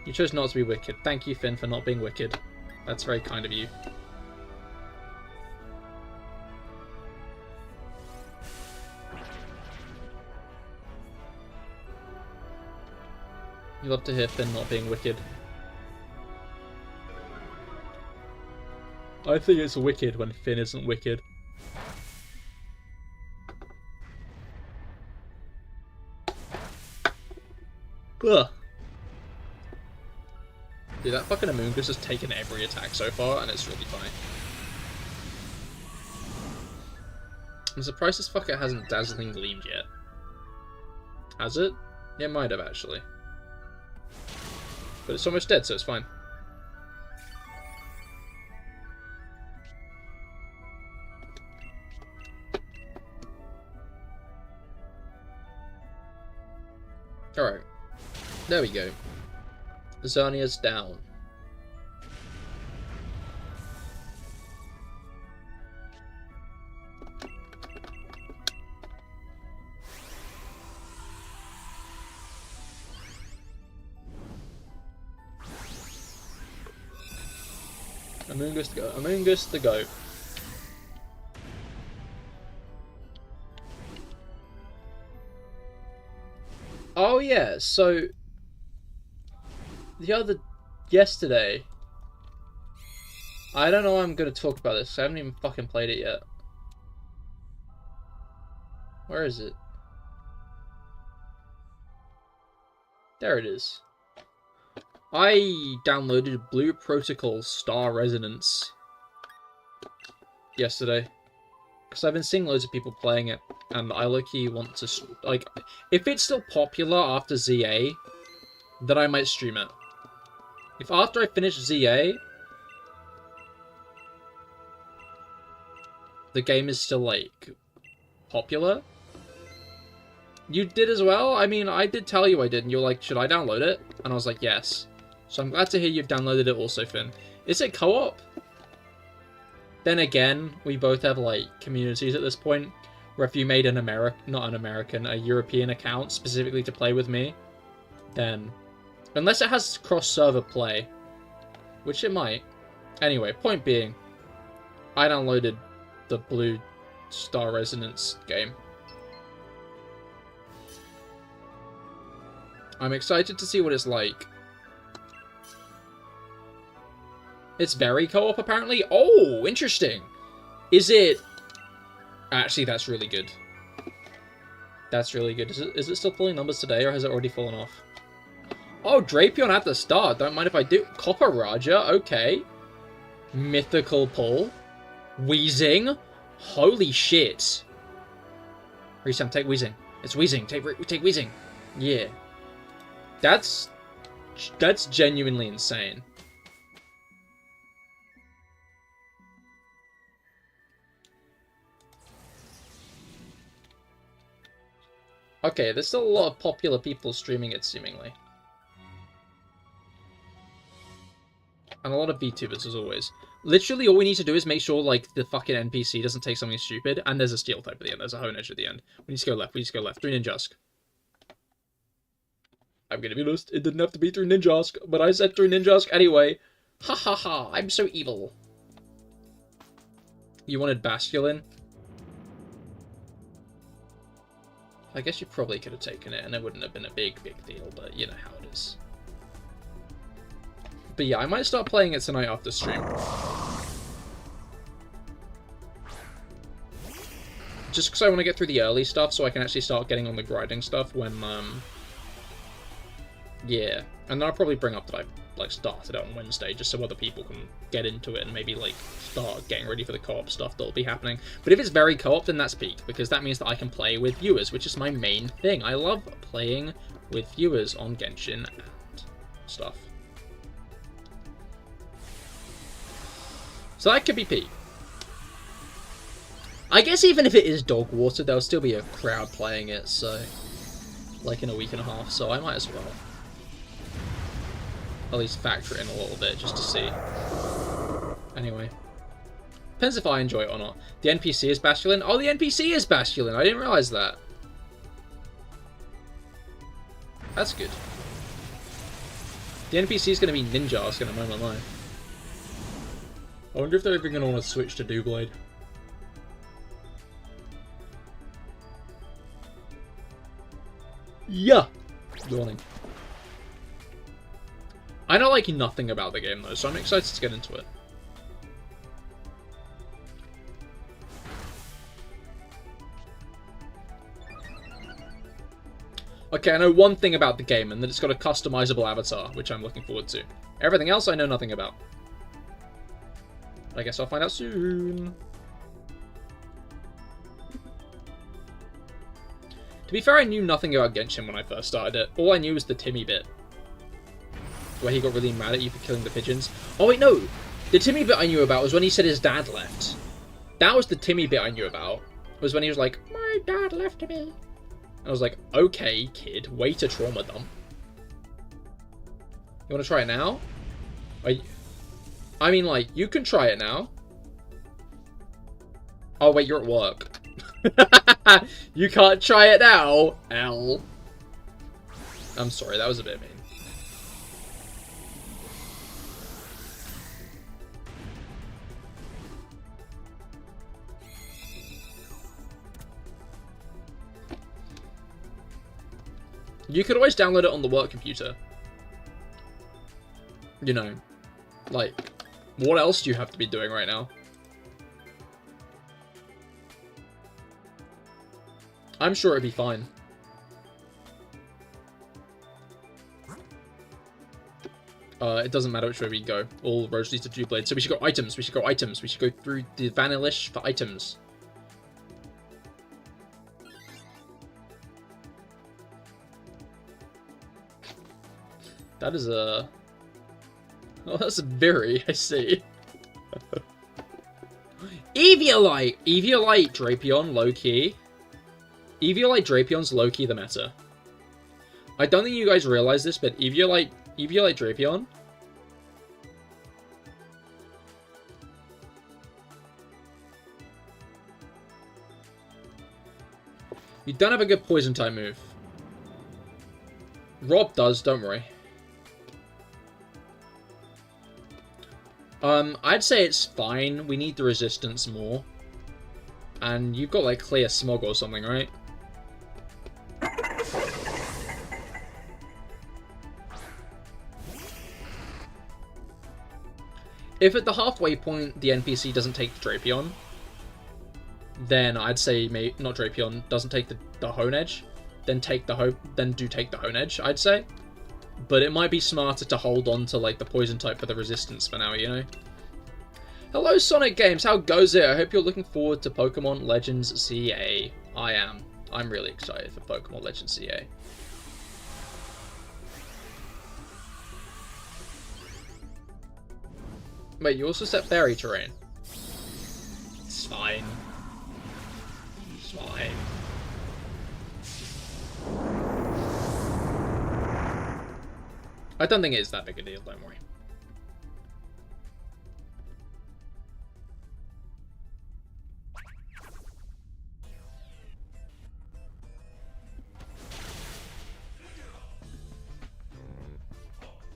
You chose not to be wicked. Thank you, Finn, for not being wicked. That's very kind of you. You love to hear Finn not being wicked. I think it's wicked when Finn isn't wicked. Ugh. Dude, that fucking Amoonguss has taken every attack so far, and it's really funny. I'm surprised this fucker hasn't dazzling gleamed yet. Has it? Yeah, it might have, actually. But it's almost dead, so it's fine. Alright. There we go. Zarnia's down. Amoonguss to go. Amoonguss to go. Oh yeah, so yesterday, I don't know why I'm going to talk about this, I haven't even fucking played it yet. Where is it? There it is. I downloaded Blue Protocol Star Resonance yesterday. Because I've been seeing loads of people playing it, and I low-key want to, like, if it's still popular after ZA, then I might stream it. If after I finish ZA, the game is still, like, popular. You did as well? I mean, I did tell you I did, and you were like, should I download it? And I was like, yes. So I'm glad to hear you've downloaded it also, Finn. Is it co-op? Then again, we both have, like, communities at this point, where if you made an a European account specifically to play with me, then Unless it has cross-server play. Which it might. Anyway, point being, I downloaded the Blue Star Resonance game. I'm excited to see what it's like. It's very co-op, apparently. Oh, interesting. Is it... Actually, that's really good. That's really good. Is it still pulling numbers today, or has it already fallen off? Oh, Drapion at the start. Don't mind if I do. Copper Raja, okay. Mythical pull. Wheezing. Holy shit. Resam, take Wheezing. It's Wheezing. Take Wheezing. Yeah. That's genuinely insane. Okay, there's still a lot of popular people streaming it, seemingly. And a lot of VTubers, as always. Literally, all we need to do is make sure, like, the fucking NPC doesn't take something stupid, and there's a steel type at the end. There's a Hone Edge at the end. We need to go left. We need to go left. 3 Ninjask. I'm gonna be honest, it didn't have to be 3 Ninjask, but I said 3 Ninjask anyway. Ha ha ha, I'm so evil. You wanted Basculin? I guess you probably could have taken it, and it wouldn't have been a big deal, but you know how it is. But yeah, I might start playing it tonight after stream. Just because I want to get through the early stuff, so I can actually start getting on the grinding stuff when, yeah. And then I'll probably bring up that I, like, started it on Wednesday, just so other people can get into it and maybe, like, start getting ready for the co-op stuff that'll be happening. But if it's very co-op, then that's peak, because that means that I can play with viewers, which is my main thing. I love playing with viewers on Genshin and stuff. So that could be peak. I guess even if it is dog water, there'll still be a crowd playing it, so... like in a week and a half, so I might as well. At least factor it in a little bit, just to see. Anyway. Depends if I enjoy it or not. The NPC is Basculin? Oh, the NPC is Basculin! I didn't realise that. That's good. The NPC is going to be Ninjask in a moment, though. I wonder if they're even going to want to switch to Doublade. Yeah! Yawning. I know, like, nothing about the game, though, so I'm excited to get into it. Okay, I know one thing about the game, and that it's got a customizable avatar, which I'm looking forward to. Everything else I know nothing about. I guess I'll find out soon. To be fair, I knew nothing about Genshin when I first started it. All I knew was the Timmy bit. Where he got really mad at you for killing the pigeons. Oh wait, no! The Timmy bit I knew about was when he said his dad left. That was the Timmy bit I knew about. Was when he was like, my dad left me. I was like, okay, kid, way to trauma dump. You want to try it now? I mean, like, you can try it now. Oh, wait, you're at work. You can't try it now, L. I'm sorry, that was a bit mean. You could always download it on the work computer. You know, like, what else do you have to be doing right now? I'm sure it'd be fine. It doesn't matter which way we go. All roads lead to Doublade. So we should go items. We should go items. We should go through the Vanillish for items. That is a... Oh, that's very, I see. Eviolite! Eviolite Drapion, low-key. Eviolite Drapion's low-key the meta. I don't think you guys realize this, but Eviolite Drapion... You don't have a good poison type move. Rob does, don't worry. I'd say it's fine. We need the resistance more. And you've got, like, clear smog or something, right? If at the halfway point the NPC doesn't take the Drapion, then I'd say not Drapion, doesn't take the Hone Edge, then take the Hone Edge, I'd say. But it might be smarter to hold on to, like, the poison type for the resistance for now, you know? Hello, Sonic Games, how goes it? I hope you're looking forward to Pokemon Legends CA. I am. I'm really excited for Pokemon Legends CA. Wait, you also set fairy terrain? It's fine. It's fine. I don't think it is that big a deal, don't worry.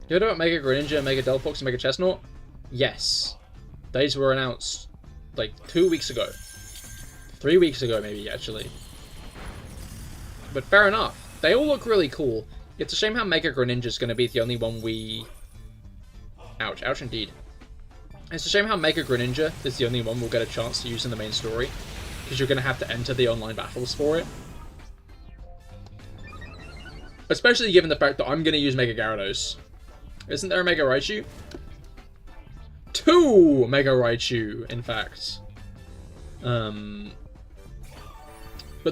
You heard about Mega Greninja, Mega Delphox, and Mega Chestnut? Yes. These were announced, like, 2 weeks ago. 3 weeks ago, maybe, actually. But fair enough. They all look really cool. It's a shame how Mega Greninja's going to be the only one we... Ouch. Ouch indeed. It's a shame how Mega Greninja is the only one we'll get a chance to use in the main story. Because you're going to have to enter the online battles for it. Especially given the fact that I'm going to use Mega Gyarados. Isn't there a Mega Raichu? 2 Mega Raichu, in fact. But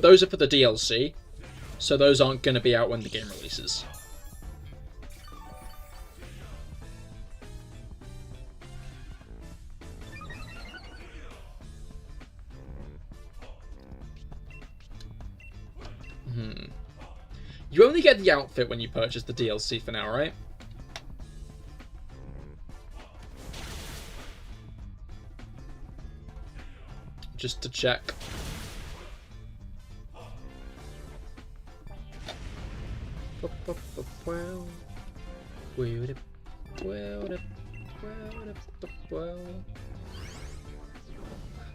those are for the DLC. So those aren't going to be out when the game releases. You only get the outfit when you purchase the DLC for now, right? Just to check.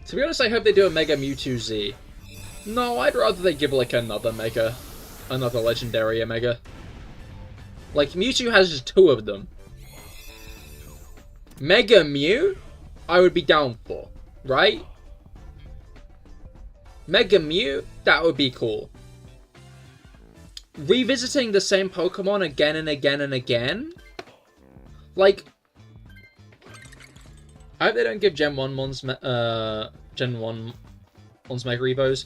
To be honest, I hope they do a Mega Mewtwo Z. No, I'd rather they give, like, another legendary Mega. Like, Mewtwo has just 2 of them. Mega Mew, I would be down for, right? Mega Mew, that would be cool. Revisiting the same Pokemon again and again and again? Like, I hope they don't give Gen 1 Mons Mega Evos.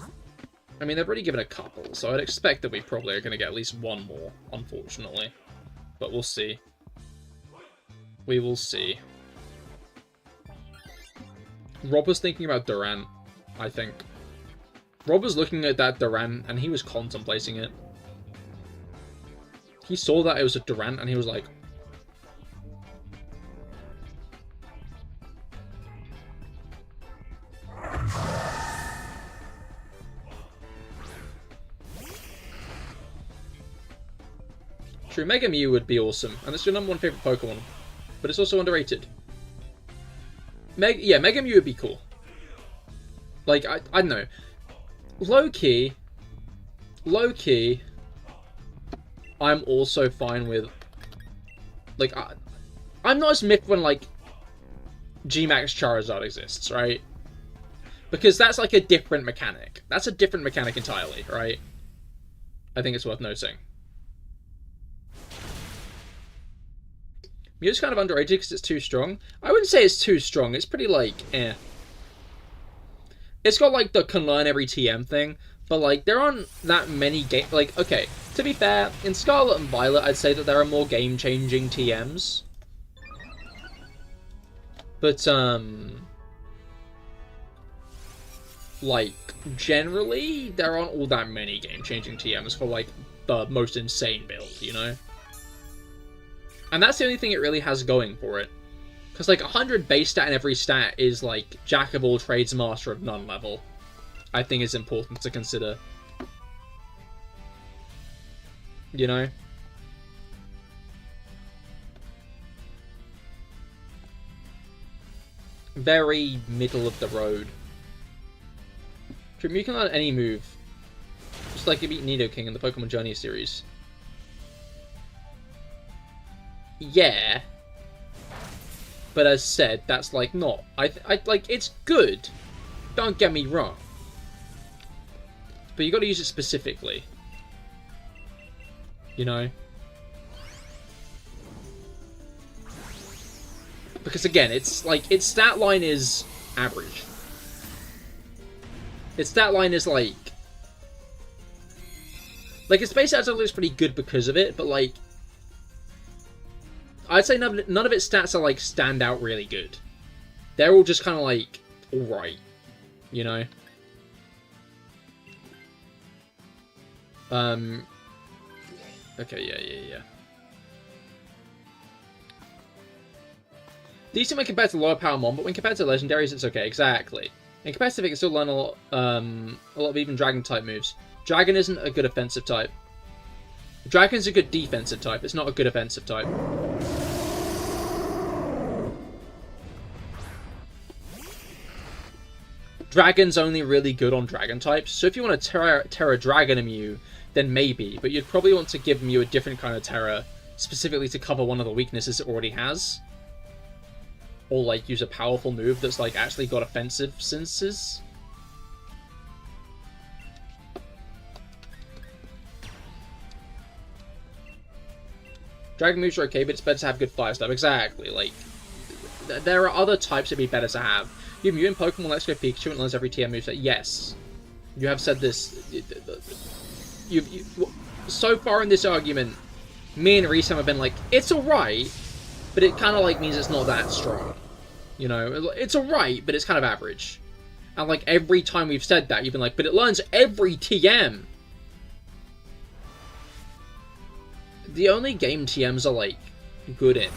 I mean, they've already given a couple, so I'd expect that we probably are going to get at least 1 more, unfortunately. But we'll see. We will see. Rob was thinking about Durant, I think. Rob was looking at that Durant, and he was contemplating it. He saw that it was a Durant, and he was like... True, Mega Mew would be awesome, and it's your #1 favorite Pokemon, but it's also underrated. Yeah, Mega Mew would be cool. Like, I don't know. Low-key, I'm also fine with, like, I'm not as miffed when, like, G-Max Charizard exists, right? Because that's, like, a different mechanic. That's a different mechanic entirely, right? I think it's worth noting. Mew's kind of underrated because it's too strong. I wouldn't say it's too strong. It's pretty, like, eh. It's got, like, the can learn every TM thing, but, like, there aren't that many game... Like, okay, to be fair, in Scarlet and Violet, I'd say that there are more game-changing TMs. But, like, generally, there aren't all that many game-changing TMs for, like, the most insane build, you know? And that's the only thing it really has going for it. Because, like, 100 base stat in every stat is, like, jack of all trades, master of none level. I think is important to consider. You know? very middle of the road. You can learn any move, just like you beat Nidoking in the Pokemon Journey series. Yeah, but as said, that's like not. I like it's good. Don't get me wrong, but you got to use it specifically. You know, because again, it's like its stat line is average. Its stat line is like its base stats are pretty good because of it, but like I'd say none of its stats are like stand out really good. They're all just kind of like alright, you know. Okay, yeah. Decent when compared to lower power Mon, but when compared to legendaries, it's okay. Exactly. In competitive, you can still learn a lot of even Dragon type moves. Dragon isn't a good offensive type. Dragon's a good defensive type. It's not a good offensive type. Dragon's only really good on Dragon types. So if you want to Terra Dragon a Mew, then maybe. But you'd probably want to give Mew a different kind of Terra, specifically to cover one of the weaknesses it already has. Or, like, use a powerful move that's, like, actually got offensive senses. Dragon moves are okay, but it's better to have good fire stuff. Exactly, like, there are other types it'd be better to have. You have Mew in Pokemon Let's Go Pikachu and learns every TM moveset. Yes. You have said this. So far in this argument, me and Reese have been like, it's alright, but it kind of like means it's not that strong. You know, it's alright, but it's kind of average. And like every time we've said that, you've been like, but it learns every TM. The only game TMs are like good in,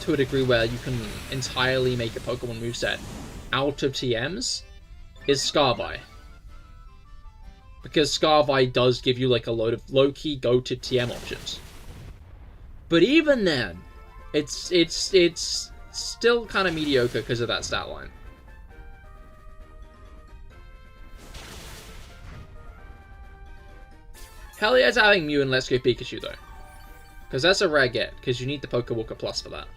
to a degree where you can entirely make a Pokemon moveset out of TMs, is Scarvi. Because Scarvi does give you like a load of low-key go-to TM options. But even then, it's still kind of mediocre because of that stat line. Hell yeah, it's having Mew and Let's Go Pikachu though. Because that's a rare get, because you need the Pokewalker Plus for that.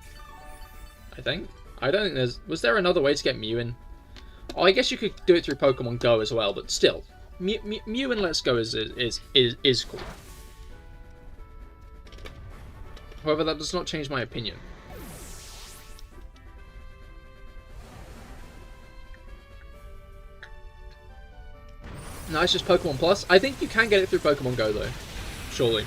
I think. I don't think there's... Was there another way to get Mew in? Oh, I guess you could do it through Pokemon Go as well, but still. Mew and Let's Go is cool. However, that does not change my opinion. No, it's just Pokemon Plus. I think you can get it through Pokemon Go, though. Surely.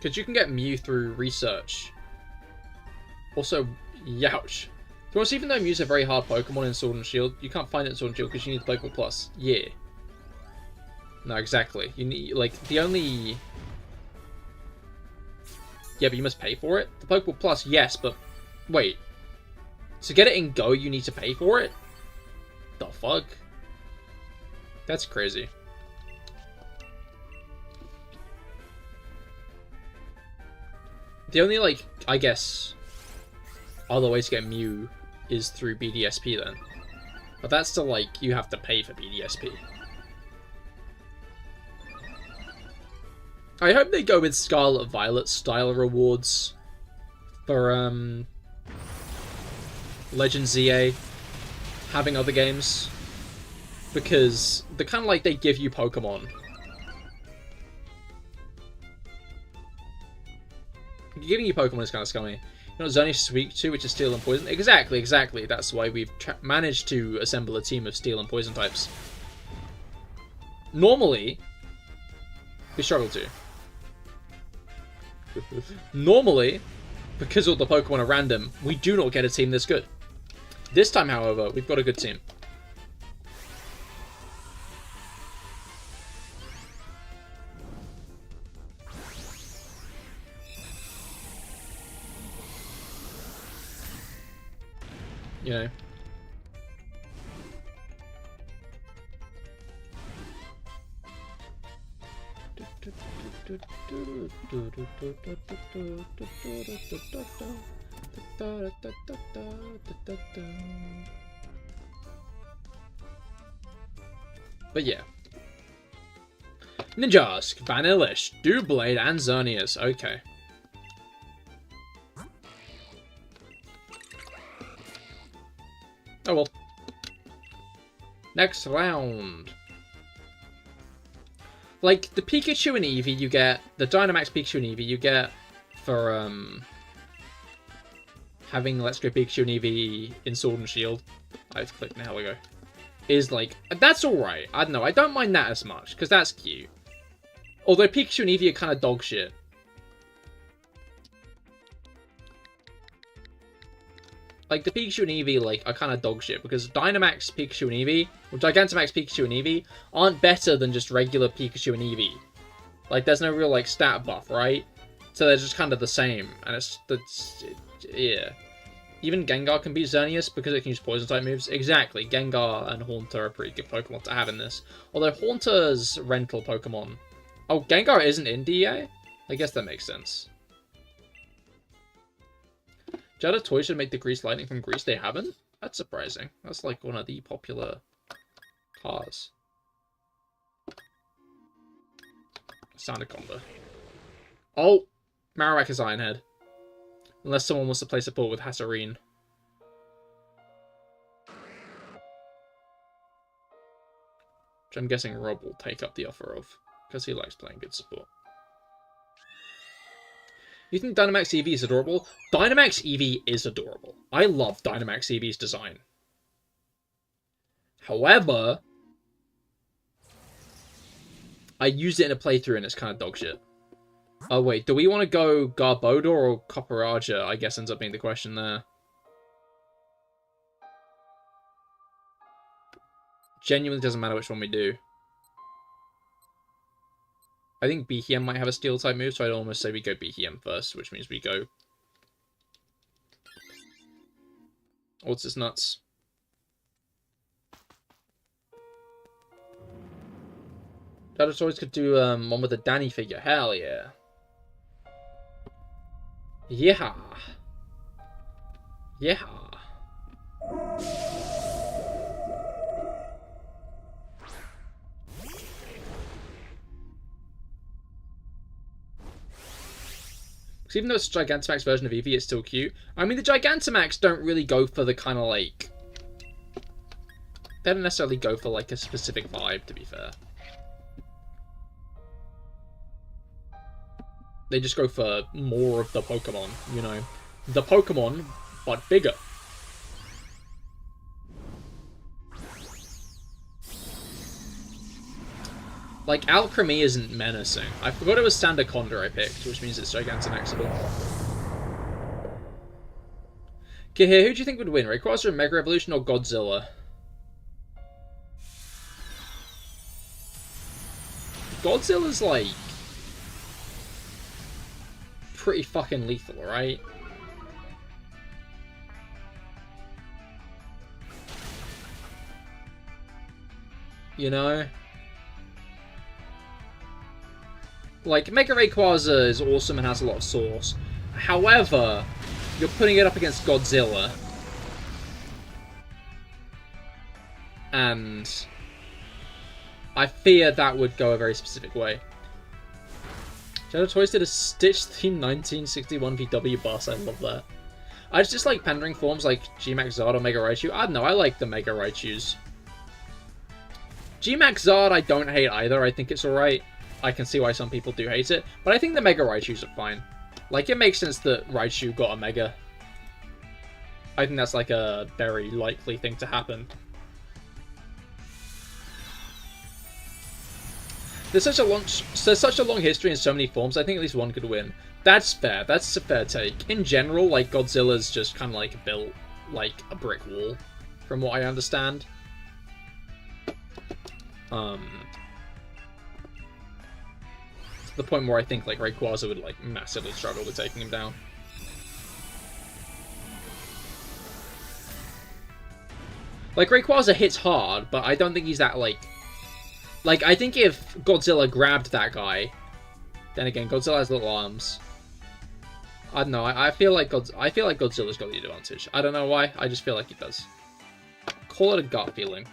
Because you can get Mew through research. Also, youch. To be honest, even though Mew's a very hard Pokemon in Sword and Shield, you can't find it in Sword and Shield because you need the Pokemon Plus. Yeah. No, exactly. You need, like, the only... Yeah, but you must pay for it? The Pokemon Plus, yes, but... Wait. To get it in Go, you need to pay for it? The fuck? That's crazy. The only, like, I guess, other way to get Mew is through BDSP then. But that's still, like, you have to pay for BDSP. I hope they go with Scarlet and Violet style rewards for, Legends ZA having other games. Because they're kind of like they give you Pokemon. Giving you Pokemon is kind of scummy. You know, Zonish weak to, which is Steel and Poison. Exactly. That's why we've managed to assemble a team of Steel and Poison types. Normally, we struggle to. Normally, because all the Pokemon are random, we do not get a team this good. This time, however, we've got a good team. You know. But yeah. Ninjask, Vanillish, Doublade, and Xerneas. Okay. Oh well. Next round. Like, the Pikachu and Eevee you get, the Dynamax Pikachu and Eevee you get for, having Let's Go Pikachu and Eevee in Sword and Shield. I have to click now, we go. Is, like, that's alright. I don't know, I don't mind that as much, because that's cute. Although Pikachu and Eevee are kind of dog shit. Like, the Pikachu and Eevee, like, are kind of dog shit, because Dynamax Pikachu and Eevee, or Gigantamax Pikachu and Eevee, aren't better than just regular Pikachu and Eevee. Like, there's no real, like, stat buff, right? So they're just kind of the same, and yeah. Even Gengar can beat Xerneas because it can use Poison-type moves. Exactly, Gengar and Haunter are pretty good Pokemon to have in this. Although Haunter's rental Pokemon... Oh, Gengar isn't in DA? I guess that makes sense. Jada Toy should make the Grease Lightning from Grease. They haven't? That's surprising. That's like one of the popular cars. Sounded combo. Oh! Marowak is Ironhead. Unless someone wants to play support with Hatterene. Which I'm guessing Rob will take up the offer of. Because he likes playing good support. You think Dynamax Eevee is adorable? Dynamax Eevee is adorable. I love Dynamax Eevee's design. However, I used it in a playthrough and it's kind of dog shit. Oh wait, do we want to go Garbodor or Copperaja? I guess ends up being the question there. Genuinely doesn't matter which one we do. I think Behem might have a Steel-type move, so I'd almost say we go Behem first, which means we go... What's this nuts? Dinosaurs could do one with a Danny figure. Hell yeah. Yeah. Yeah. Because even though it's a Gigantamax version of Eevee, it's still cute. I mean, the Gigantamax don't really go for the kind of, like... They don't necessarily go for, like, a specific vibe, to be fair. They just go for more of the Pokemon, you know. The Pokemon, but bigger. Like, Alchemy isn't menacing. I forgot it was Sandaconda I picked, which means it's Gigantamaxable. Cahir, who do you think would win? Rayquaza, Mega Evolution, or Godzilla? Godzilla's, like... pretty fucking lethal, right? You know? Like, Mega Rayquaza is awesome and has a lot of sauce. However, you're putting it up against Godzilla. And I fear that would go a very specific way. Shadow Toys did a Stitch Theme 1961 VW bus. I love that. I just like pandering forms like G-Max Zard or Mega Raichu. I don't know, I like the Mega Raichus. G-Max Zard I don't hate either. I think it's alright. I can see why some people do hate it. But I think the Mega Raichus are fine. Like, it makes sense that Raichu got a Mega. I think that's like a very likely thing to happen. There's such a long history and so many forms, I think at least one could win. That's fair, that's a fair take. In general, like, Godzilla's just kind of like built like a brick wall, from what I understand. To the point where I think like Rayquaza would like massively struggle with taking him down. Like, Rayquaza hits hard, but I don't think he's that like, I think if Godzilla grabbed that guy, Then again, Godzilla has little arms. I don't know. I feel like Godzilla's got the advantage. I don't know why. I just feel like he does. Call it a gut feeling.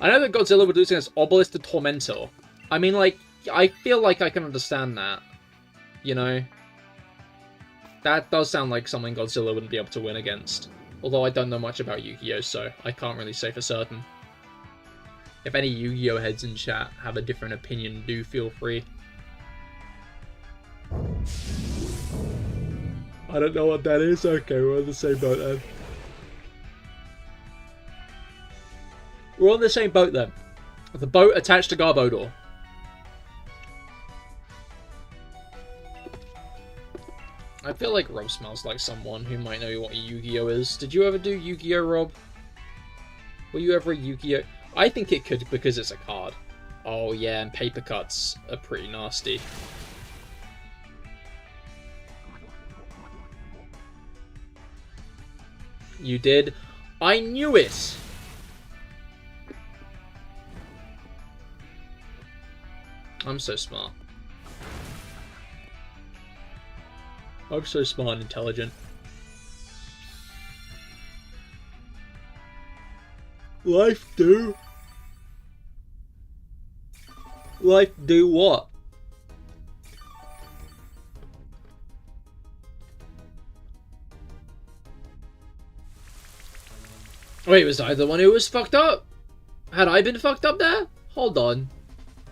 I know that Godzilla would lose against Obelisk the Tormentor. I mean, like, I feel like I can understand that. You know? That does sound like something Godzilla wouldn't be able to win against. Although I don't know much about Yu-Gi-Oh, so I can't really say for certain. If any Yu-Gi-Oh heads in chat have a different opinion, do feel free. I don't know what that is. Okay, we're on the same boat then. We're on the same boat then. The boat attached to Garbodor. I feel like Rob smells like someone who might know what Yu-Gi-Oh is. Did you ever do Yu-Gi-Oh, Rob? Were you ever a Yu-Gi-Oh? I think it could because it's a card. Oh yeah, and paper cuts are pretty nasty. You did? I knew it! I'm so smart. I'm so smart and intelligent. Life do? Life do what? Wait, was I the one who was fucked up? Had I been fucked up there? Hold on.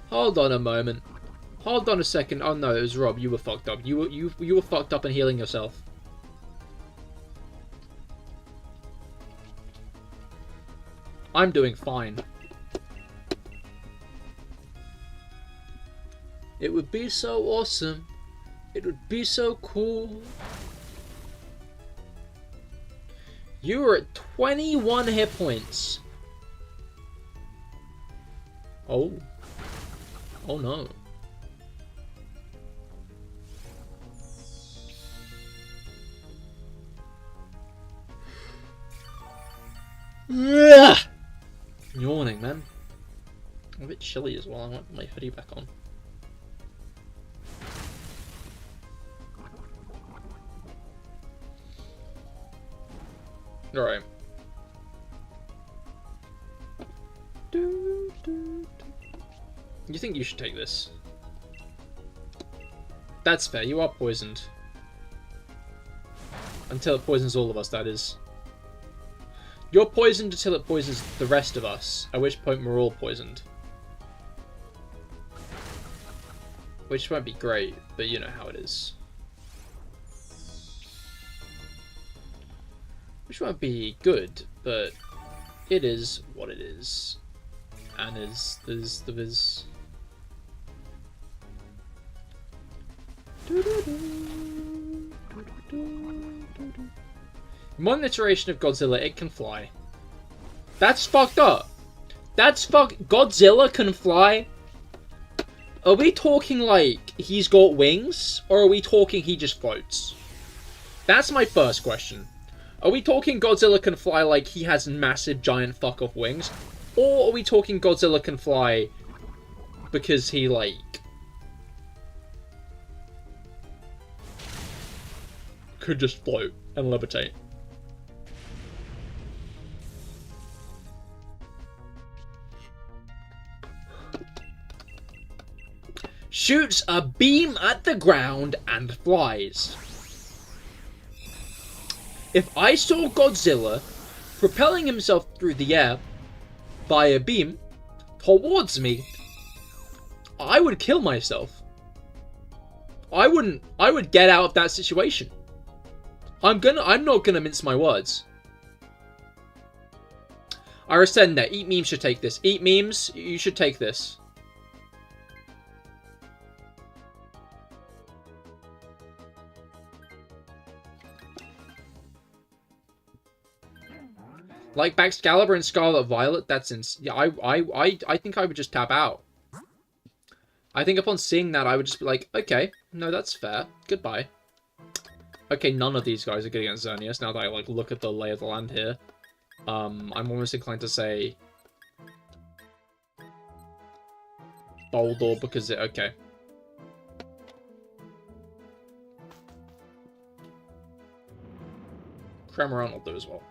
Hold on a moment. Hold on a second. Oh no, it was Rob. You were fucked up. You were fucked up and healing yourself. I'm doing fine. It would be so awesome. It would be so cool. You were at 21 hit points. Oh. Oh no. Ugh! Yawning, man. I'm a bit chilly as well. I want my hoodie back on. Alright. You think you should take this? That's fair. You are poisoned. Until it poisons all of us, that is. You're poisoned until it poisons the rest of us, at which point we're all poisoned. Which won't be great, but you know how it is. Which won't be good, but it is what it is. And there's the viz. Modern iteration of Godzilla, it can fly. That's fucked up. Godzilla can fly? Are we talking like he's got wings? Or are we talking he just floats? That's my first question. Are we talking Godzilla can fly like he has massive giant fuck off wings? Or are we talking Godzilla can fly because he like... could just float and levitate? Shoots a beam at the ground and flies. If I saw Godzilla propelling himself through the air by a beam towards me, I would kill myself. I would get out of that situation. I'm not gonna mince my words. Arasenda, Eat Memes should take this. Eat Memes, you should take this. Like Excalibur and Scarlet Violet, that's yeah, I think I would just tap out. I think upon seeing that, I would just be like, okay, no, that's fair. Goodbye. Okay, none of these guys are good against Xerneas, now that I like look at the lay of the land here. I'm almost inclined to say Boldor because it... Okay. Cramorant will do as well.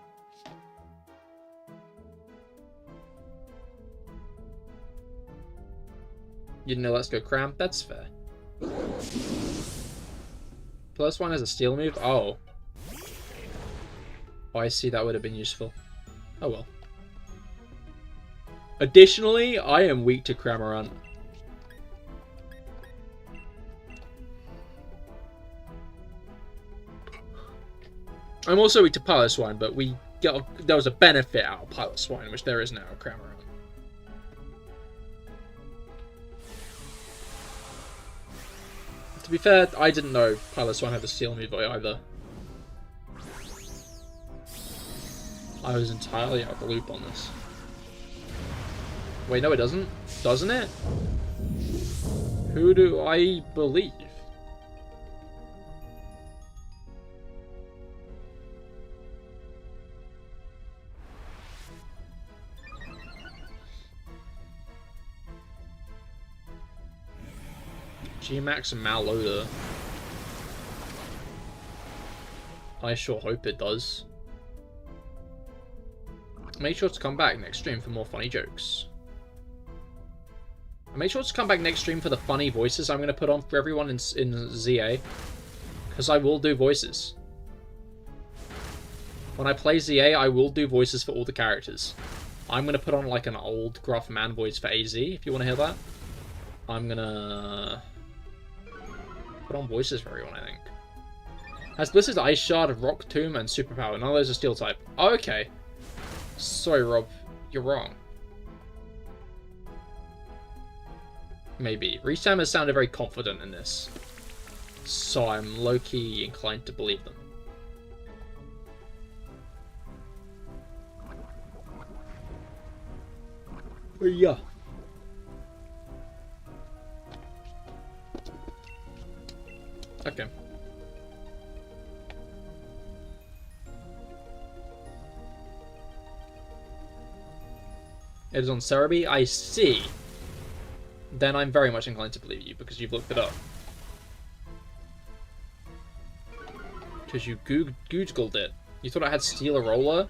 You didn't know Let's Go Cram? That's fair. Plus one has a steel move? Oh. Oh, I see, that would have been useful. Oh well. Additionally, I am weak to Cramorant. I'm also weak to Piloswine, but there was a benefit out of Piloswine, which there is now of Cramorant. To be fair, I didn't know Piloswine had the steel move either. I was entirely out of the loop on this. Wait, no it doesn't. Doesn't it? Who do I believe? G-Max and Malloda. I sure hope it does. Make sure to come back next stream for more funny jokes. Make sure to come back next stream for the funny voices I'm going to put on for everyone in ZA. Because I will do voices. When I play ZA, I will do voices for all the characters. I'm going to put on like an old gruff man voice for AZ, if you want to hear that. I'm going to put on voices for everyone, I think. Has Blizzard's Ice Shard, Rock Tomb, and Superpower. None of those are Steel type. Oh, okay. Sorry, Rob. You're wrong. Maybe. Resam has sounded very confident in this. So I'm low-key inclined to believe them. But yeah. Okay. It is on Cerebi? I see. Then I'm very much inclined to believe you, because you've looked it up. Because you Googled it. You thought I had Steel Roller?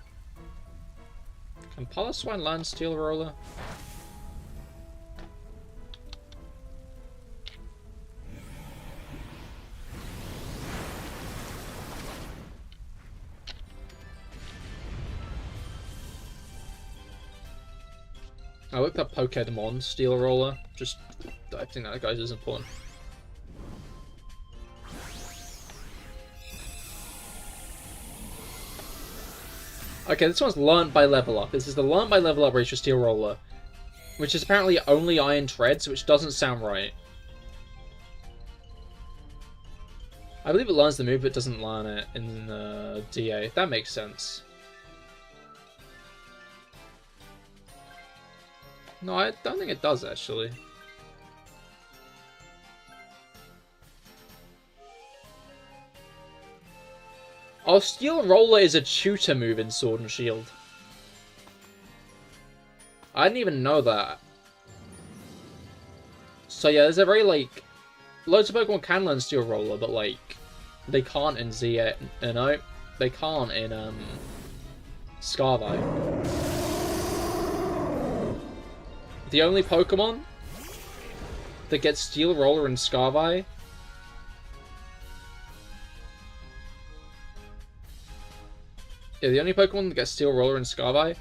Can Piloswine learn Steel Roller? I looked up Pokemon Steel Roller. Just, I think that guy's is important. Okay, this one's learned by level up. This is the learned by level up ratio Steel Roller, which is apparently only Iron Treads, which doesn't sound right. I believe it learns the move, but doesn't learn it in DA. That makes sense. No, I don't think it does, actually. Oh, Steel Roller is a tutor move in Sword and Shield. I didn't even know that. So yeah, there's a very, like... Loads of Pokemon can learn Steel Roller, but, like... They can't in Z... No, they can't in, Scarlet. The only Pokemon that gets Steel Roller in Scarlet yeah, the only Pokemon that gets Steel Roller in Scarlet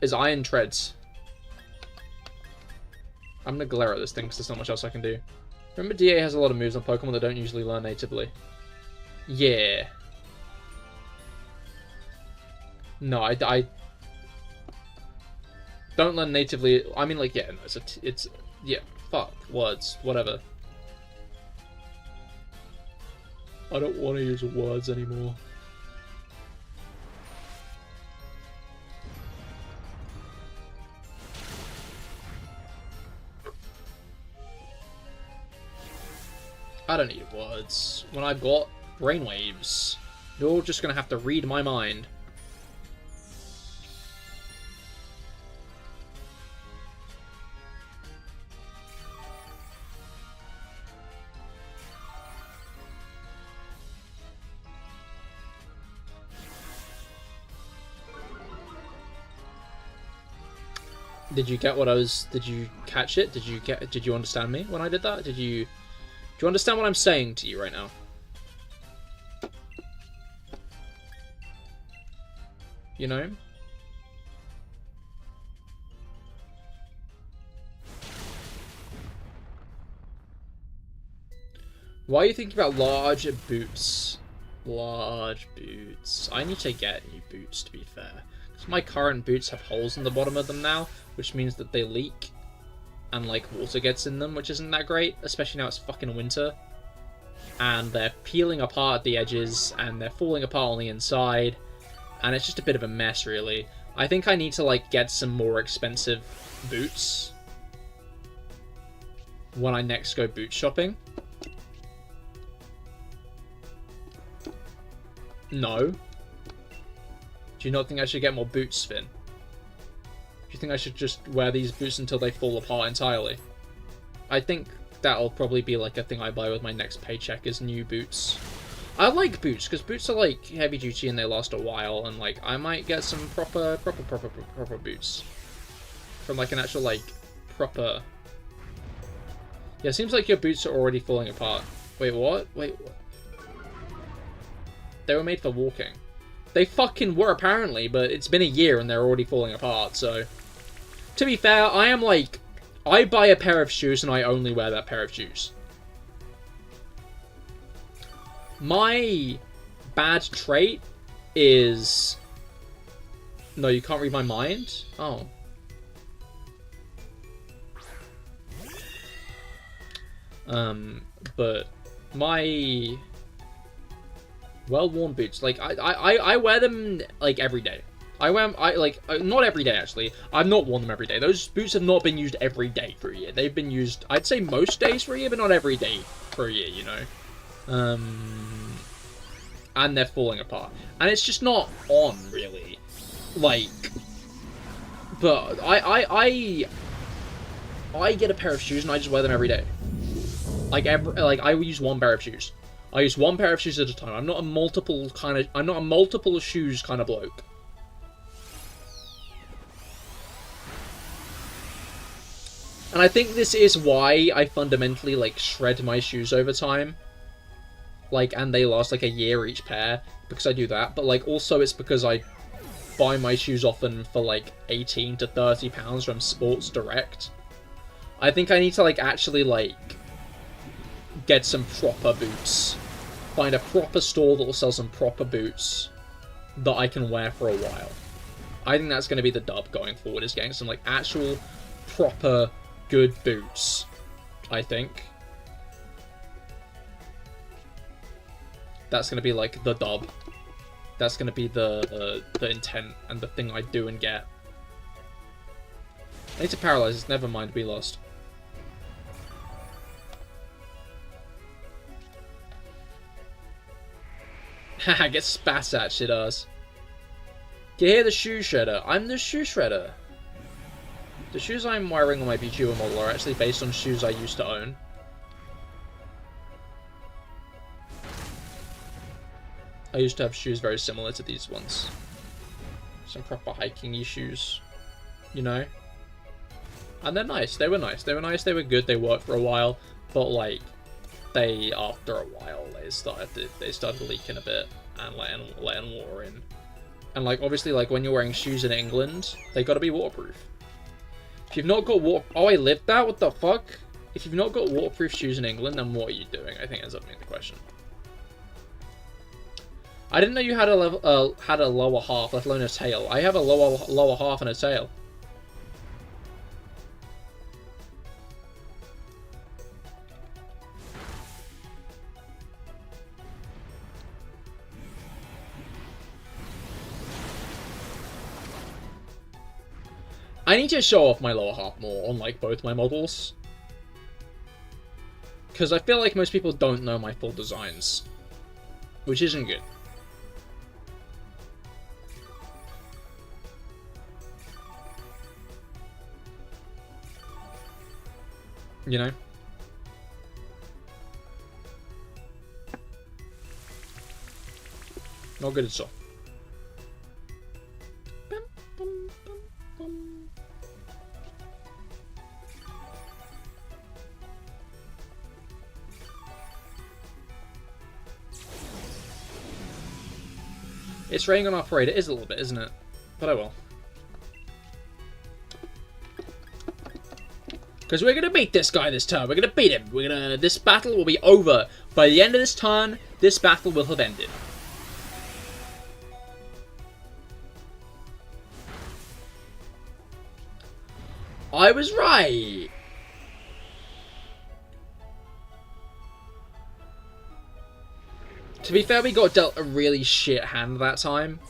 is Iron Treads. I'm gonna glare at this thing because there's not much else I can do. Remember DA has a lot of moves on Pokemon that don't usually learn natively. Yeah. No, I don't learn natively. I mean, like, yeah, no, it's yeah, fuck, words, whatever. I don't want to use words anymore. I don't need words. When I've got brainwaves, you're just gonna have to read my mind. Did you get what I was... Did you catch it? Did you understand me when I did that? Do you understand what I'm saying to you right now? You know? Why are you thinking about large boots? Large boots. I need to get new boots, to be fair. Because my current boots have holes in the bottom of them now, which means that they leak. And, like, water gets in them, which isn't that great. Especially now it's fucking winter. And they're peeling apart at the edges, and they're falling apart on the inside. And it's just a bit of a mess, really. I think I need to, like, get some more expensive boots when I next go boot shopping. No. Do you not think I should get more boots, Finn? Do you think I should just wear these boots until they fall apart entirely? I think that'll probably be like a thing I buy with my next paycheck is new boots. I like boots, because boots are like heavy duty and they last a while, and like I might get some proper boots. From like an actual like proper... Yeah, it seems like your boots are already falling apart. Wait, what? Wait, what? They were made for walking. They fucking were, apparently, but it's been a year and they're already falling apart, so... To be fair, I am like... I buy a pair of shoes and I only wear that pair of shoes. My bad trait is... No, you can't read my mind? Oh. But my... well-worn boots, like, I wear them, like, every day. Not every day, actually. I've not worn them every day. Those boots have not been used every day for a year. They've been used, I'd say, most days for a year, but not every day for a year, you know? And they're falling apart. And it's just not on, really. Like, but I get a pair of shoes and I just wear them every day. I use one pair of shoes. I use one pair of shoes at a time. I'm not a multiple shoes kind of bloke. And I think this is why I fundamentally, like, shred my shoes over time. Like, and they last, like, a year each pair, because I do that. But, like, also it's because I buy my shoes often for, like, 18 to 30 pounds from Sports Direct. I think I need to, like, actually, like, get some proper boots. Find a proper store that will sell some proper boots that I can wear for a while. I think that's going to be the dub going forward, is getting some, like, actual proper good boots, I think. That's going to be, like, the dub. That's going to be the intent and the thing I do and get. I need to paralyze this. Never mind, we lost. Haha, get spat at, she does. Cahir the shoe shredder. I'm the shoe shredder. The shoes I'm wearing on my VTuber model are actually based on shoes I used to own. I used to have shoes very similar to these ones. Some proper hiking-y shoes. You know? And they're nice. They were nice. They were nice. They were good. They worked for a while. But, like, they, after a while, they started leaking a bit and letting water in. And, like, obviously, like, when you're wearing shoes in England, they gotta be waterproof. If you've not got Oh, I lived that? What the fuck? If you've not got waterproof shoes in England, then what are you doing? I think ends up being the question. I didn't know you had a lower half, let alone a tail. I have a lower half and a tail. I need to show off my lower half more on, like, both my models. Because I feel like most people don't know my full designs. Which isn't good. You know? Not good at all. It's raining on our parade. It is a little bit, isn't it? But I will. Because we're going to beat this guy this turn. We're going to beat him. This battle will be over. By the end of this turn, this battle will have ended. I was right. To be fair, we got dealt a really shit hand that time.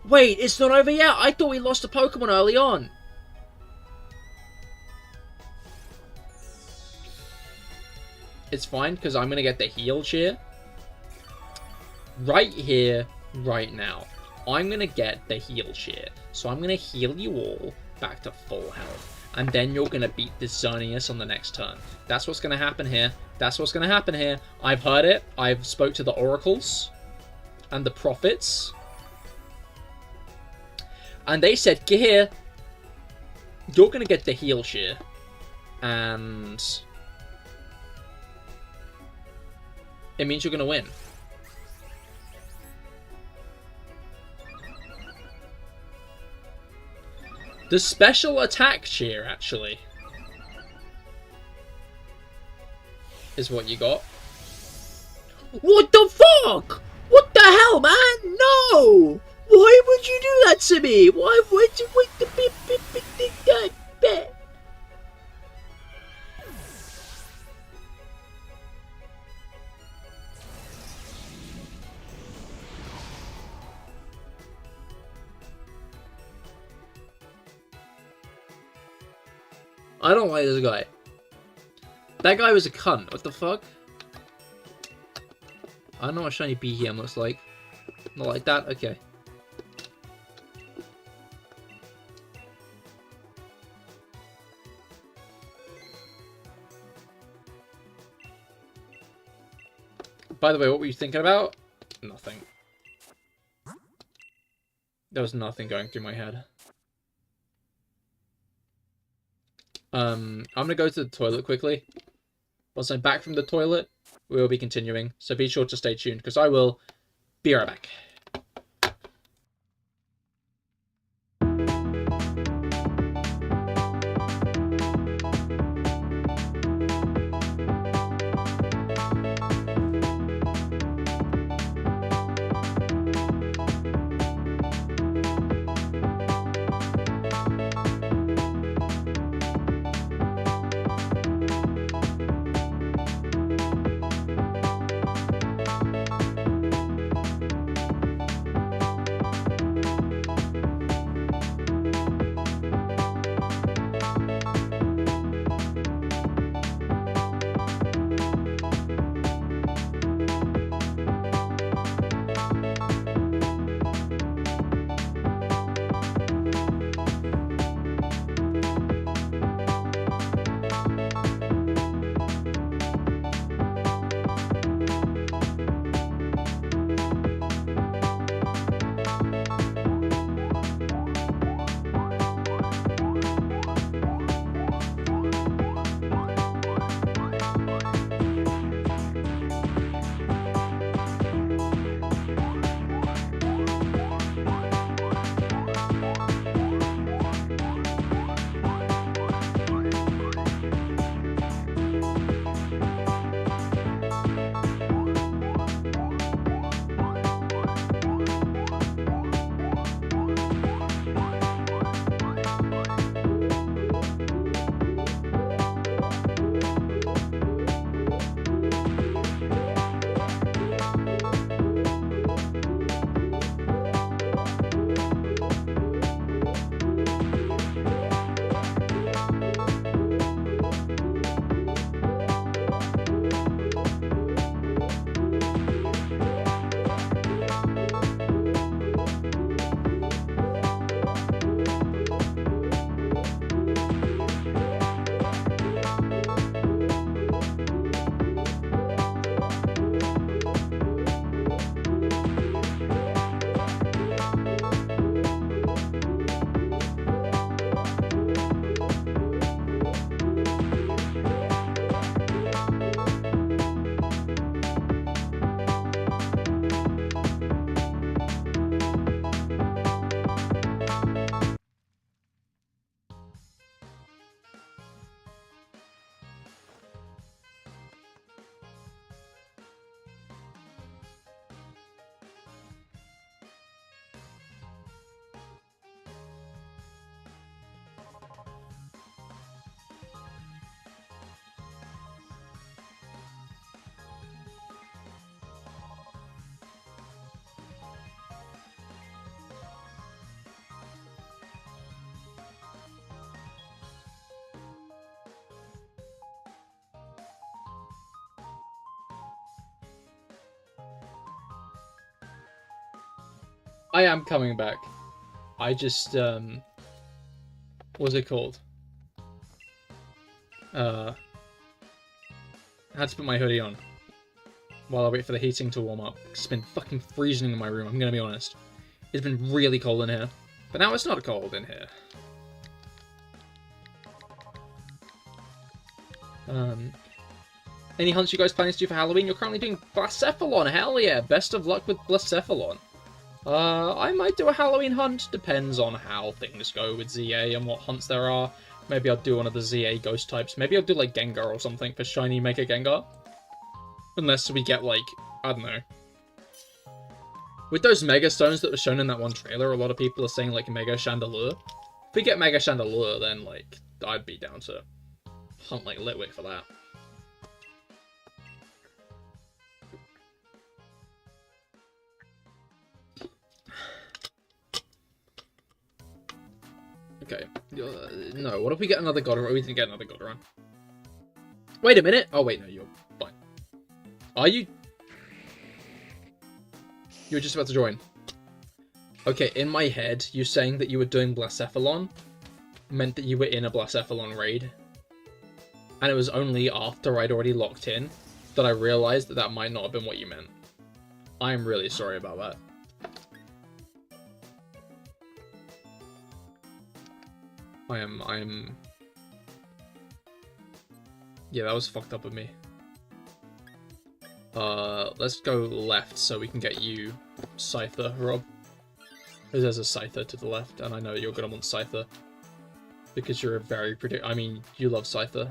Wait, it's not over yet. I thought we lost a Pokemon early on. It's fine, because I'm going to get the heal cheer. Right here, right now. I'm going to get the heal cheer. So I'm going to heal you all back to full health. And then you're going to beat this Xerneas on the next turn. That's what's going to happen here. That's what's going to happen here. I've heard it. I've spoke to the oracles and the prophets. And they said, Cahir, you're going to get the heal cheer. And it means you're going to win. The special attack cheer, actually, is what you got. What the fuck? What the hell, man? No! Why would you do that to me? Why would you... I don't like this guy. That guy was a cunt. What the fuck? I don't know what shiny BM looks like. Not like that? Okay. By the way, what were you thinking about? Nothing. There was nothing going through my head. I'm gonna go to the toilet quickly. Once I'm back from the toilet, we will be continuing. So be sure to stay tuned, because I will be right back. I am coming back. I just, what's it called? I had to put my hoodie on while I wait for the heating to warm up. It's been fucking freezing in my room, I'm gonna be honest. It's been really cold in here. But now it's not cold in here. Any hunts you guys planning to do for Halloween? You're currently doing Blacephalon. Hell yeah! Best of luck with Blacephalon. I might do a Halloween hunt. Depends on how things go with ZA and what hunts there are. Maybe I'll do one of the ZA ghost types. Maybe I'll do like Gengar or something for shiny Mega Gengar. Unless we get like, I don't know. With those Mega Stones that were shown in that one trailer, a lot of people are saying like Mega Chandelure. If we get Mega Chandelure, then like, I'd be down to hunt like Litwick for that. Okay. No, what if we get another Godoron? We didn't get another Godoron. Wait a minute! Oh wait, no, you're fine. Are you? You were just about to join. Okay, in my head, you saying that you were doing Blacephalon meant that you were in a Blacephalon raid. And it was only after I'd already locked in that I realized that that might not have been what you meant. I'm really sorry about that. I am... Yeah, that was fucked up of me. Let's go left so we can get you Scyther, Rob. Because there's a Scyther to the left, and I know you're gonna want Scyther. Because you're a very I mean, you love Scyther.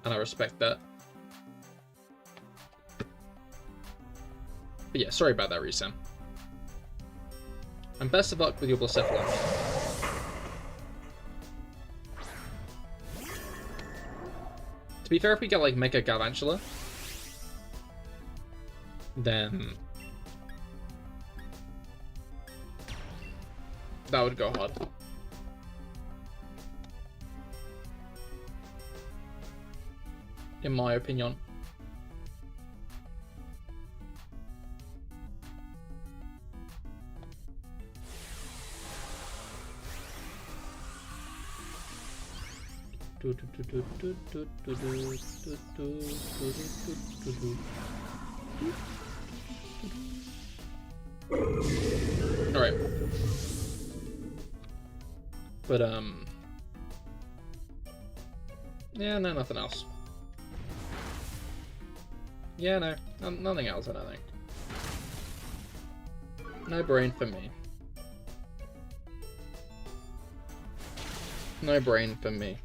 And I respect that. But yeah, sorry about that, Resam. And best of luck with your Blacephalon. To be fair, if we get like Mega Galvantula, then that would go hard. In my opinion. Alright. But, yeah, no, nothing else. Yeah, no, nothing else, I don't think. No brain for me. No brain for me.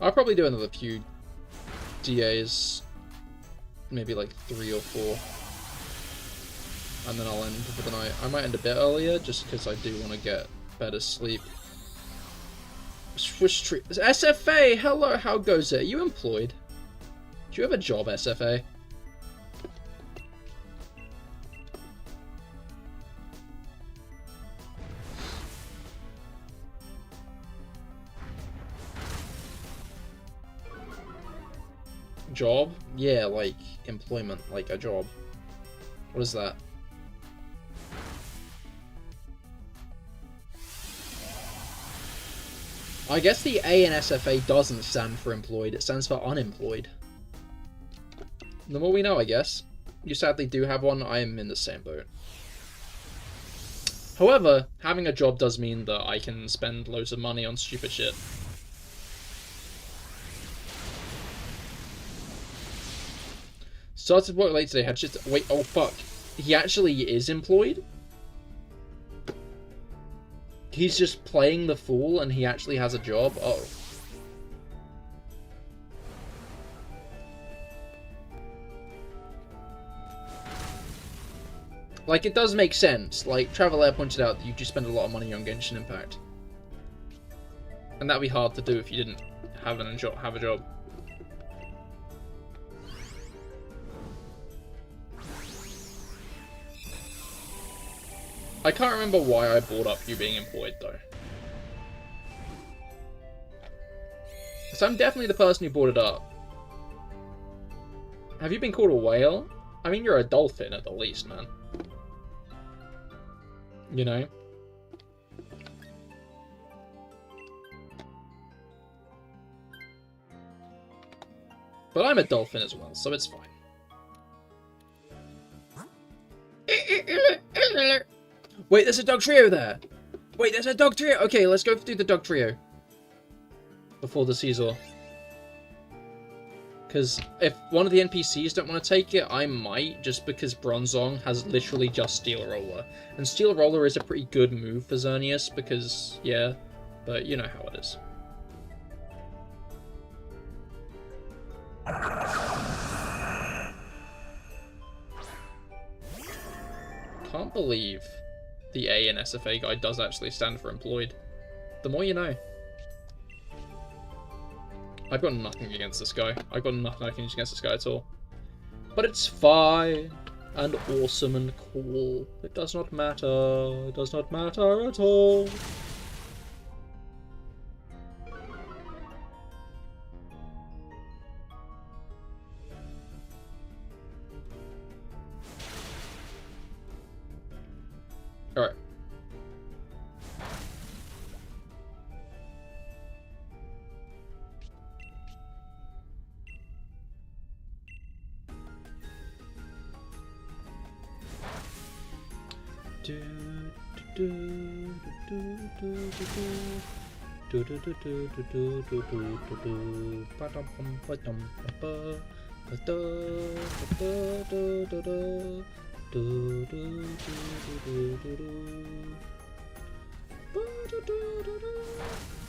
I'll probably do another few DAs. Maybe like 3 or 4. And then I'll end for the night. I might end a bit earlier, just because I do want to get better sleep. Swish tree. SFA! Hello, how goes it? Are you employed? Do you have a job, SFA? Job? Yeah, like employment, like a job. What is that? I guess the A in SFA doesn't stand for employed, it stands for unemployed. The more we know, I guess. You sadly do have one, I am in the same boat. However, having a job does mean that I can spend loads of money on stupid shit. Started work late today, had just... Wait, oh fuck. He actually is employed? He's just playing the fool and he actually has a job? Oh. Like, it does make sense. Like, Travel Air pointed out that you do spend a lot of money on Genshin Impact. And that'd be hard to do if you didn't have a job. I can't remember why I brought up you being employed, though. So I'm definitely the person who brought it up. Have you been called a whale? I mean, you're a dolphin at the least, man. You know? But I'm a dolphin as well, so it's fine. Wait, there's a dog trio there! Wait, there's a dog trio! Okay, let's go through the dog trio. Before the Caesar. Because if one of the NPCs don't want to take it, I might, just because Bronzong has literally just Steel Roller. And Steel Roller is a pretty good move for Xerneas, because, yeah, but you know how it is. Can't believe the A in SFA guide does actually stand for employed. The more you know. I've got nothing against this guy. I've got nothing against this guy at all. But it's fine and awesome and cool. It does not matter. It does not matter at all. Alright.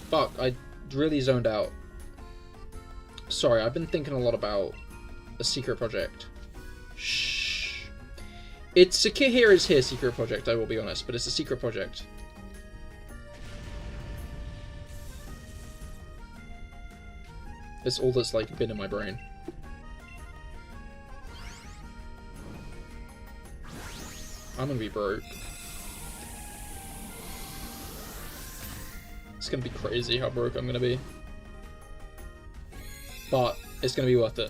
Fuck, I really zoned out. Sorry, I've been thinking a lot about a secret project. Shh. It's a Cahir is here secret project, I will be honest, but it's a secret project. It's all that's like been in my brain. I'm gonna be broke. It's gonna be crazy how broke I'm gonna be. But it's gonna be worth it.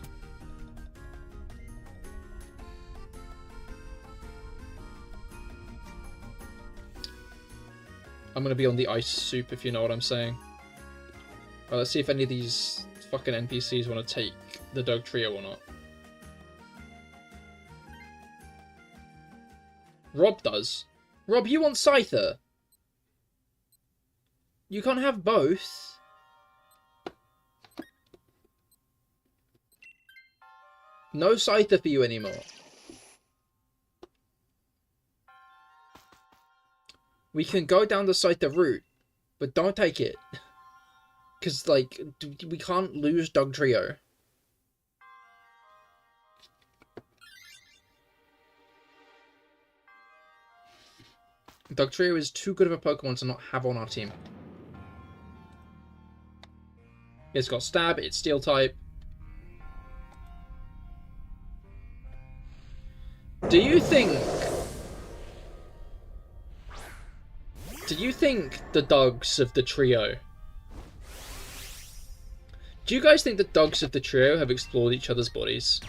I'm gonna be on the ice soup, if you know what I'm saying. Alright, let's see if any of these fucking NPCs want to take the dog trio or not. Rob does. Rob, you want Scyther? You can't have both. No Scyther for you anymore. We can go down the Scyther route, but don't take it. Because, like, we can't lose Dog Trio. Dog Trio is too good of a Pokemon to not have on our team. It's got Stab, it's Steel type. Do you think the dogs of the trio... Do you guys think the dogs of the trio have explored each other's bodies?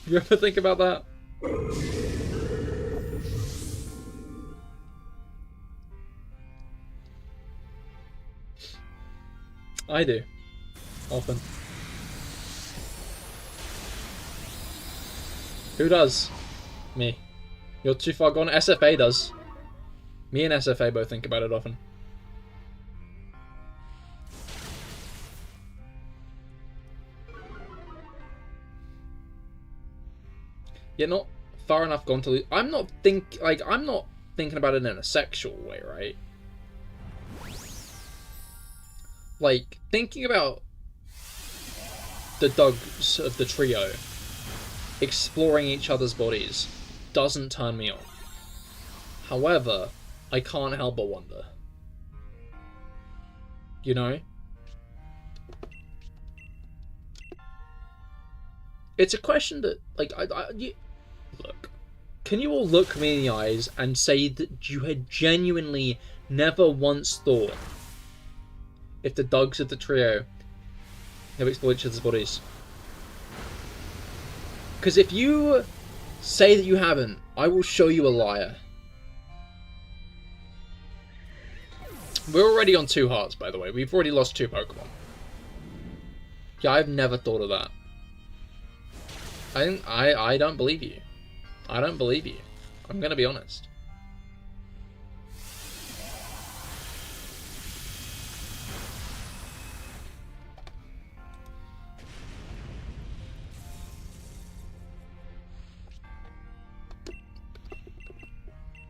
You ever think about that? I do. Often. Who does? Me. You're too far gone. SFA does. Me and SFA both think about it often. Yet not far enough gone to lose. I'm not thinking about it in a sexual way, right? Like, thinking about the dogs of the trio exploring each other's bodies doesn't turn me on. However, I can't help but wonder. You know? It's a question that, like, look, can you all look me in the eyes and say that you had genuinely never once thought if the dogs of the trio have explored each other's bodies? Because if you say that you haven't, I will show you a liar. We're already on 2 hearts, by the way. We've already lost 2 Pokemon. Yeah, I've never thought of that. I don't believe you. I don't believe you. I'm gonna be honest.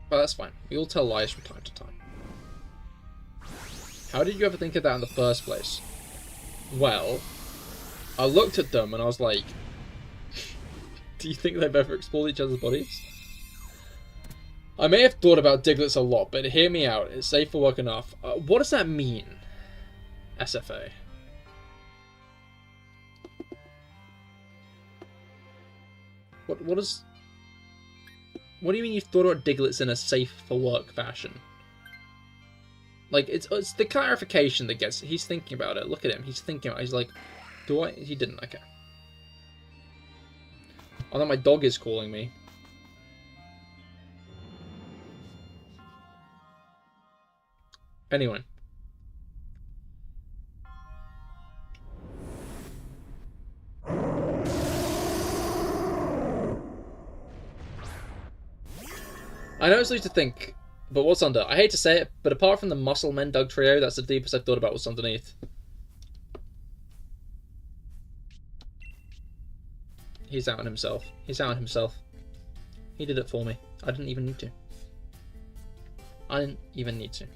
But that's fine. We all tell lies from time to time. How did you ever think of that in the first place? Well, I looked at them and I was like, do you think they've ever explored each other's bodies? I may have thought about Digletts a lot, but hear me out. It's safe for work enough. What does that mean? SFA. What do you mean you've thought about Digletts in a safe for work fashion? Like, it's the clarification that gets... He's thinking about it. Look at him. He's thinking about it. He's like, do I... He didn't. Okay. Oh, no, my dog is calling me. Anyway. I know it's easy to think, but what's under? I hate to say it, but apart from the Muscle Men Dog Trio, that's the deepest I've thought about what's underneath. He's out on himself. He's out on himself. He did it for me. I didn't even need to. I didn't even need to.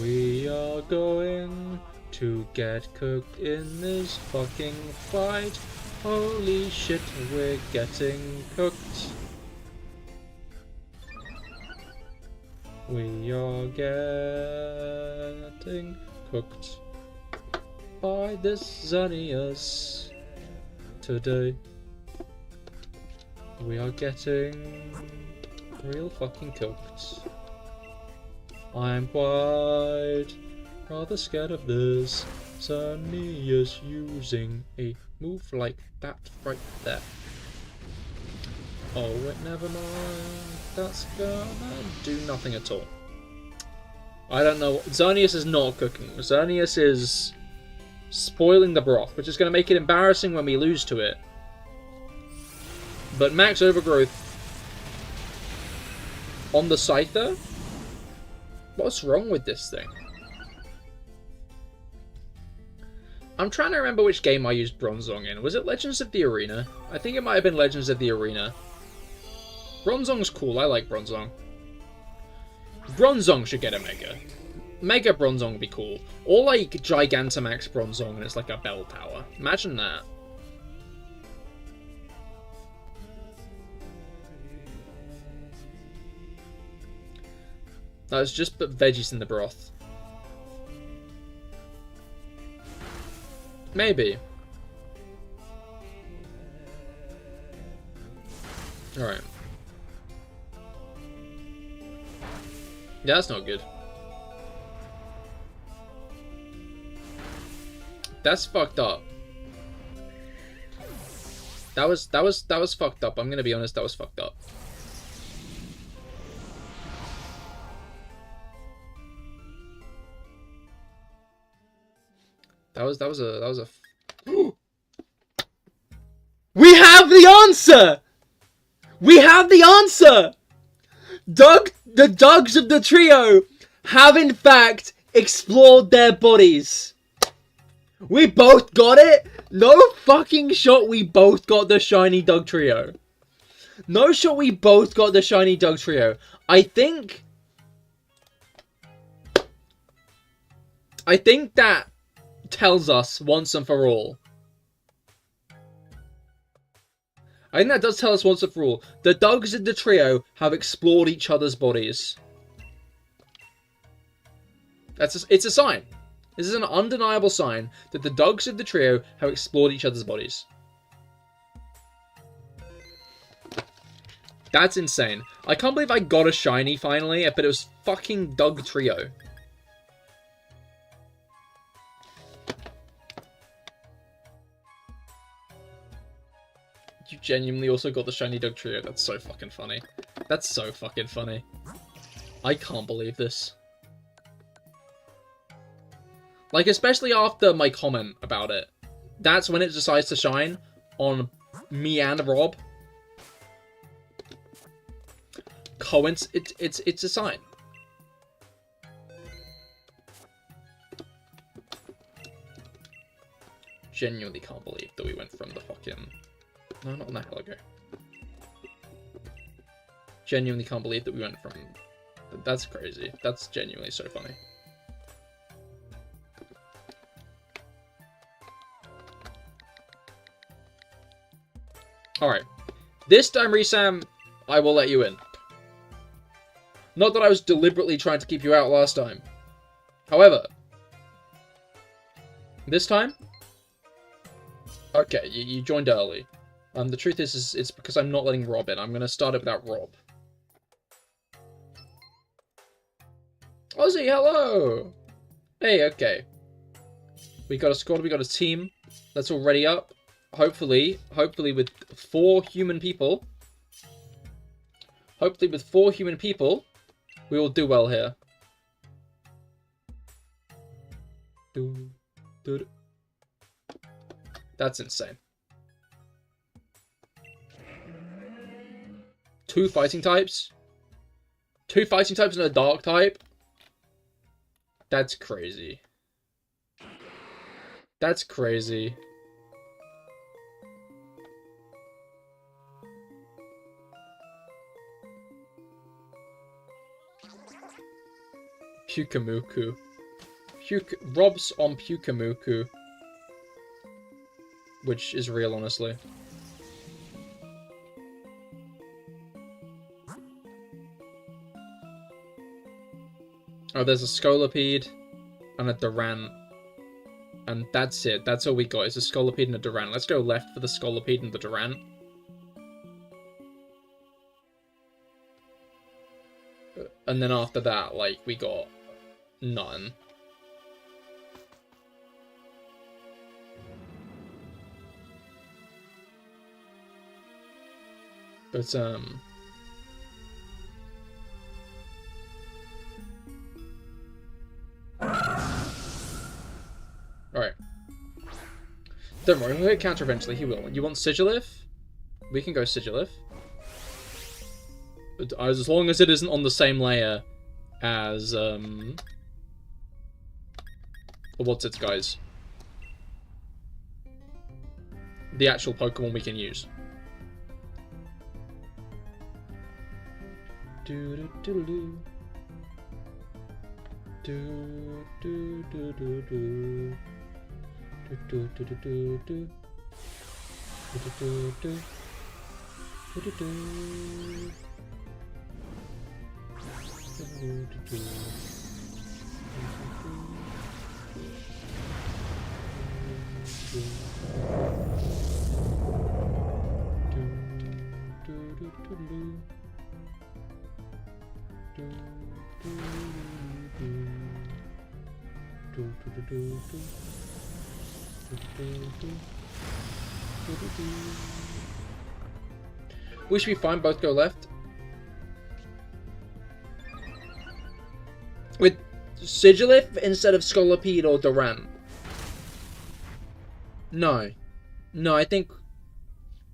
We are going to get cooked in this fucking fight. Holy shit, we're getting cooked. We are getting cooked by this Xerneas today. We are getting real fucking cooked. I'm quite rather scared of this Xerneas using a move like that right there. Oh wait, never mind. That's gonna do nothing at all. I don't know. Xerneas is not cooking. Xerneas is spoiling the broth, which is going to make it embarrassing when we lose to it. But max overgrowth on the Scyther? What's wrong with this thing? I'm trying to remember which game I used Bronzong in. Was it Legends of the Arena? I think it might have been Legends of the Arena. Bronzong's cool. I like Bronzong. Bronzong should get a Mega. Mega Bronzong would be cool. Or like Gigantamax Bronzong and it's like a bell tower. Imagine that. That was just put veggies in the broth. Maybe. Alright. Yeah, that's not good. That's fucked up. That was fucked up. I'm gonna be honest, that was fucked up. That was a We have the answer! We have the answer! The dogs of the trio have in fact explored their bodies. We both got it? No fucking shot we both got the shiny Dugtrio. No shot we both got the shiny Dugtrio. I think that tells us once and for all. I think that does tell us once and for all. The Dugs in the trio have explored each other's bodies. It's a sign. This is an undeniable sign that the Dugs of the trio have explored each other's bodies. That's insane. I can't believe I got a shiny finally, but it was fucking Dugtrio. You genuinely also got the shiny Dugtrio. That's so fucking funny. That's so fucking funny. I can't believe this. Like, especially after my comment about it. That's when it decides to shine on me and Rob. It's a sign. Genuinely can't believe that we went from the fucking... No, not on that logo. Genuinely can't believe that we went from... That's crazy. That's genuinely so funny. Alright. This time, Resam, I will let you in. Not that I was deliberately trying to keep you out last time. However, this time... Okay, you joined early. The truth is it's because I'm not letting Rob in. I'm going to start it without Rob. Ozzy, hello! Hey, okay. We got a squad, we got a team that's already up. Hopefully with 4 human people. Hopefully with 4 human people, we will do well here. That's insane. 2 fighting types? 2 fighting types and a dark type? That's crazy. That's crazy. Pukamuku. Rob's on Pukamuku. Which is real, honestly. Oh, there's a Scolipede and a Durant. And that's it. That's all we got. Is a Scolipede and a Durant. Let's go left for the Scolipede and the Durant. And then after that, like, we got none. But, alright. Don't worry, we'll hit counter eventually, he will. You want Sigilif? We can go Sigilif. But as long as it isn't on the same layer as, what's its guys? The actual Pokemon we can use. Do-do-do-do. Do-do-do-do-do. Do-do-do-do-do. Do-do-do-do. Do-do-do. Do-do-do-do. We should be fine, both go left. With Sigilif instead of Scolipede or Durant. No. No, I think...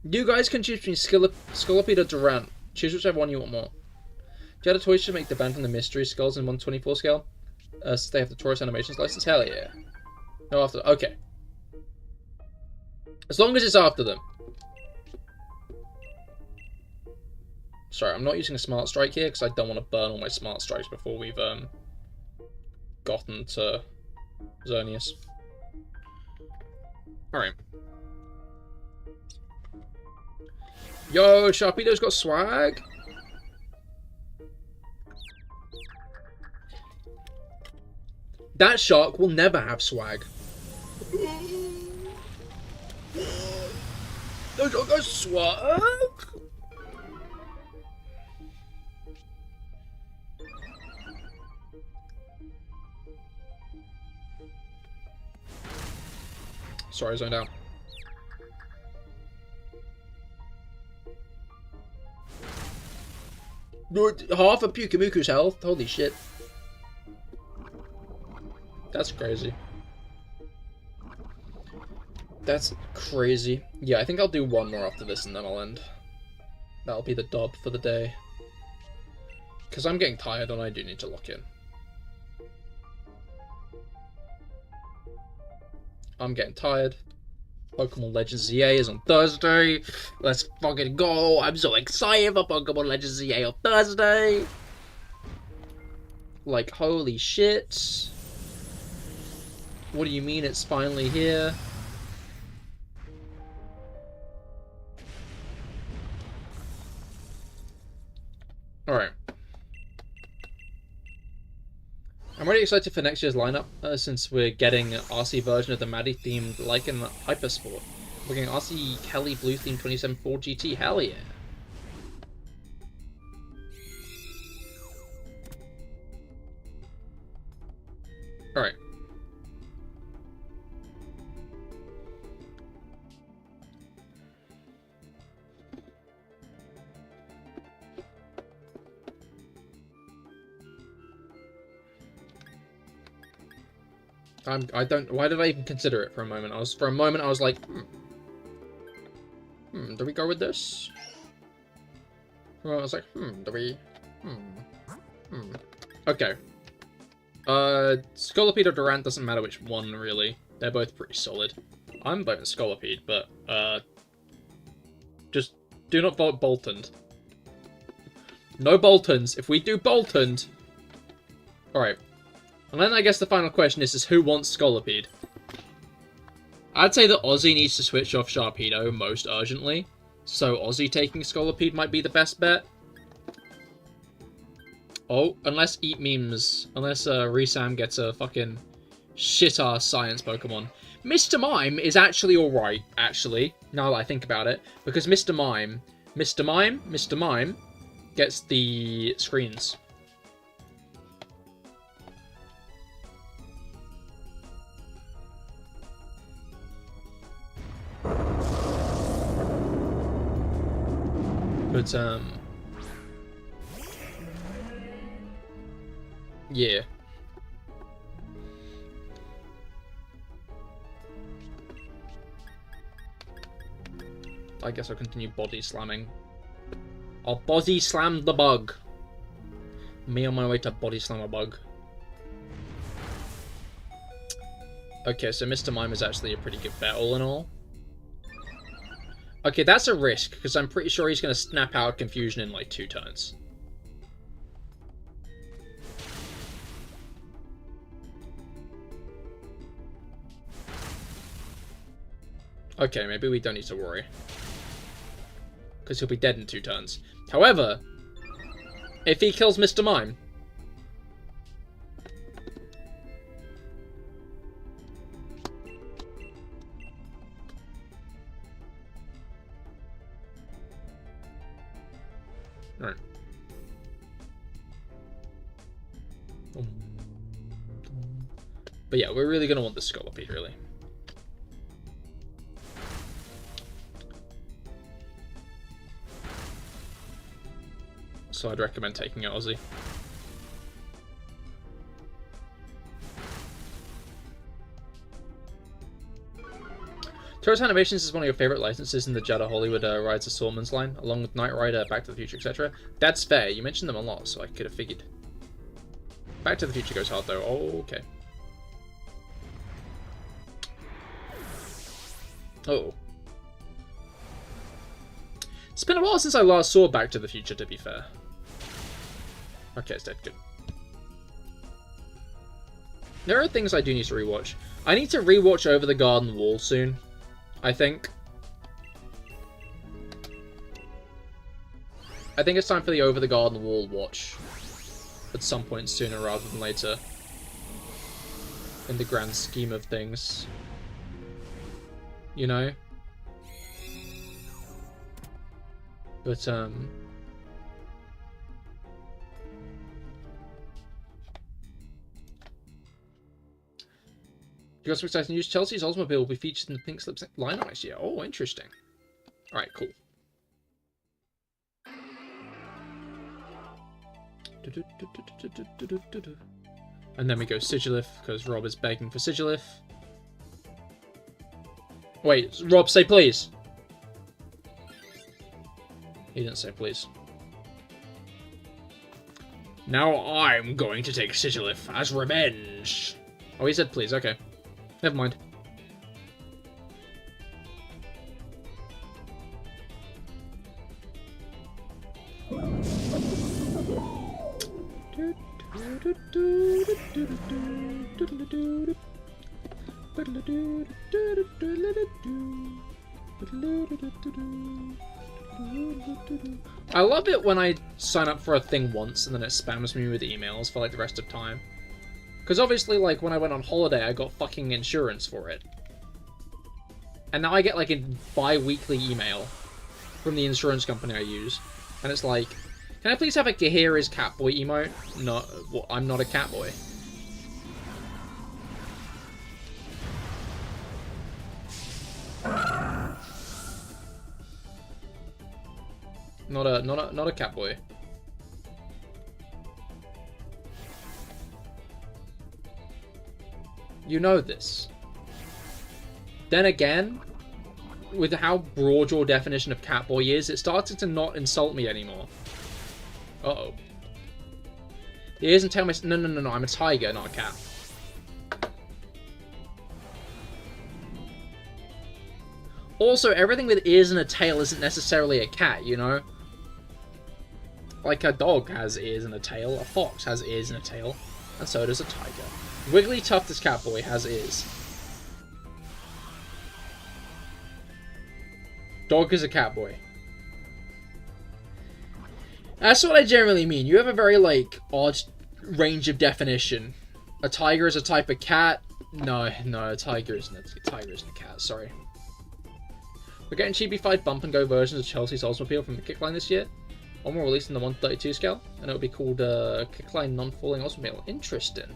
You guys can choose between Scolipede or Durant. Choose whichever one you want more. Do you have a choice to make the band from the mystery skulls in 124 scale? Stay after Taurus Animations license? Hell yeah. No, after. Okay. As long as it's after them. Sorry, I'm not using a Smart Strike here because I don't want to burn all my Smart Strikes before we've gotten to Xerneas. Alright. Yo, Sharpedo's got swag. That shark will never have swag. That shark got swag. Sorry, I zoned out. Half of Pyukimuku's health? Holy shit. That's crazy. That's crazy. Yeah, I think I'll do one more after this and then I'll end. That'll be the dub for the day. Because I'm getting tired and I do need to lock in. I'm getting tired. Pokemon Legends ZA is on Thursday. Let's fucking go. I'm so excited for Pokemon Legends ZA on Thursday. Like, holy shit. What do you mean it's finally here? Alright. I'm really excited for next year's lineup, since we're getting an RC version of the Maddie themed Lycan Hypersport. We're getting RC Kelly Blue themed 27.4 GT, hell yeah! Alright. I don't. Why did I even consider it for a moment? For a moment I was like, do we go with this? For a moment I was like, do we? Okay. Scolipede or Durant, doesn't matter which one really. They're both pretty solid. I'm voting Scolipede, but just do not vote Boltoned. No Boltons. If we do Boltoned, all right. And then I guess the final question is who wants Scolipede? I'd say that Ozzy needs to switch off Sharpedo most urgently, so Ozzy taking Scolipede might be the best bet. Oh, unless Resam gets a fucking shit-ass science Pokemon. Mr. Mime is actually alright, actually, now that I think about it, because Mr. Mime gets the screens. But, yeah. I guess I'll continue body slamming. I'll body slam the bug. Me on my way to body slam a bug. Okay, so Mr. Mime is actually a pretty good bet all in all. Okay, that's a risk, because I'm pretty sure he's going to snap out Confusion in like 2 turns. Okay, maybe we don't need to worry. Because he'll be dead in 2 turns. However, if he kills Mr. Mime... Alright. But yeah, we're really going to want the Scolipede, really. So I'd recommend taking it Aussie. Taurus Animations is one of your favorite licenses in the Jada Hollywood Rides Assortments line, along with Knight Rider, Back to the Future, etc. That's fair. You mentioned them a lot, so I could have figured. Back to the Future goes hard, though. Oh, okay. Oh. It's been a while since I last saw Back to the Future, to be fair. Okay, it's dead. Good. There are things I do need to rewatch. I need to rewatch Over the Garden Wall soon, I think. I think it's time for the Over the Garden Wall watch. At some point sooner rather than later. In the grand scheme of things. You know? But, you got some exciting news. Chelsea's Oldsmobile will be featured in the Pink Slips lineup next year. Oh, interesting. Alright, cool. And then we go Sigilif, because Rob is begging for Sigilif. Wait, Rob, say please. He didn't say please. Now I'm going to take Sigilif as revenge. Oh, he said please, okay. Never mind. I love it when I sign up for a thing once and then it spams me with emails for like the rest of time. Because obviously, like, when I went on holiday, I got fucking insurance for it. And now I get, like, a bi-weekly email from the insurance company I use. And it's like, can I please have a Cahir is Catboy emote? No, well, I'm not a Catboy. Not a Catboy. You know this. Then again, with how broad your definition of Catboy is, it started to not insult me anymore. Uh-oh. He isn't telling me... No, I'm a tiger, not a cat. Also, everything with ears and a tail isn't necessarily a cat, you know? Like, a dog has ears and a tail, a fox has ears and a tail, and so does a tiger. Wigglytuff, this Catboy, has ears. Dog is a Catboy. That's what I generally mean. You have a very, like, odd range of definition. A tiger is a type of cat. No, a tiger isn't a cat, sorry. We're getting chibi-fied bump and go versions of Chelsea's Oldsmobile from the Kickline this year. One will release in the 132 scale, and it'll be called Kickline Non-Falling Oldsmobile. Interesting.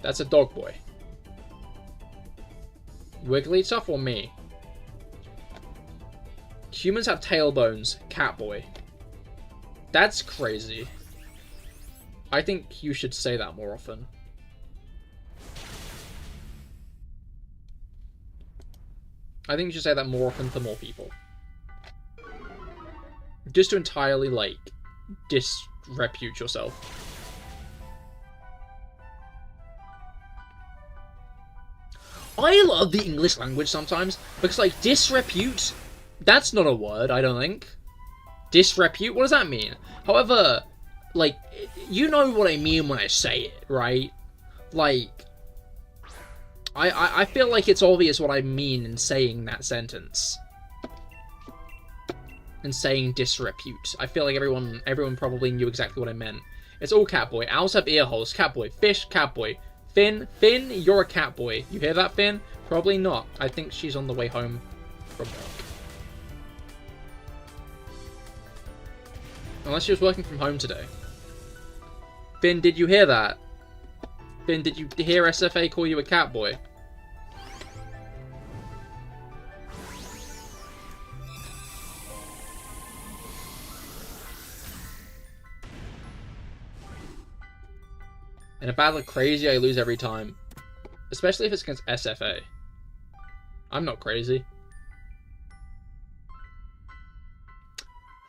That's a dog boy. Wigglytuff or me? Humans have tailbones. Catboy. That's crazy. I think you should say that more often. I think you should say that more often to more people. Just to entirely, like, disrepute yourself. I love the English language sometimes, because, like, disrepute, that's not a word, I don't think. Disrepute, what does that mean? However, like, you know what I mean when I say it, right? Like, I feel like it's obvious what I mean in saying that sentence. In saying disrepute. I feel like everyone probably knew exactly what I meant. It's all Catboy. Owls have ear holes. Catboy. Fish. Catboy. Finn, you're a Catboy. You hear that, Finn? Probably not. I think she's on the way home from work. Unless she was working from home today. Finn, did you hear that? Finn, did you hear SFA call you a Catboy? In a battle of crazy, I lose every time. Especially if it's against SFA. I'm not crazy.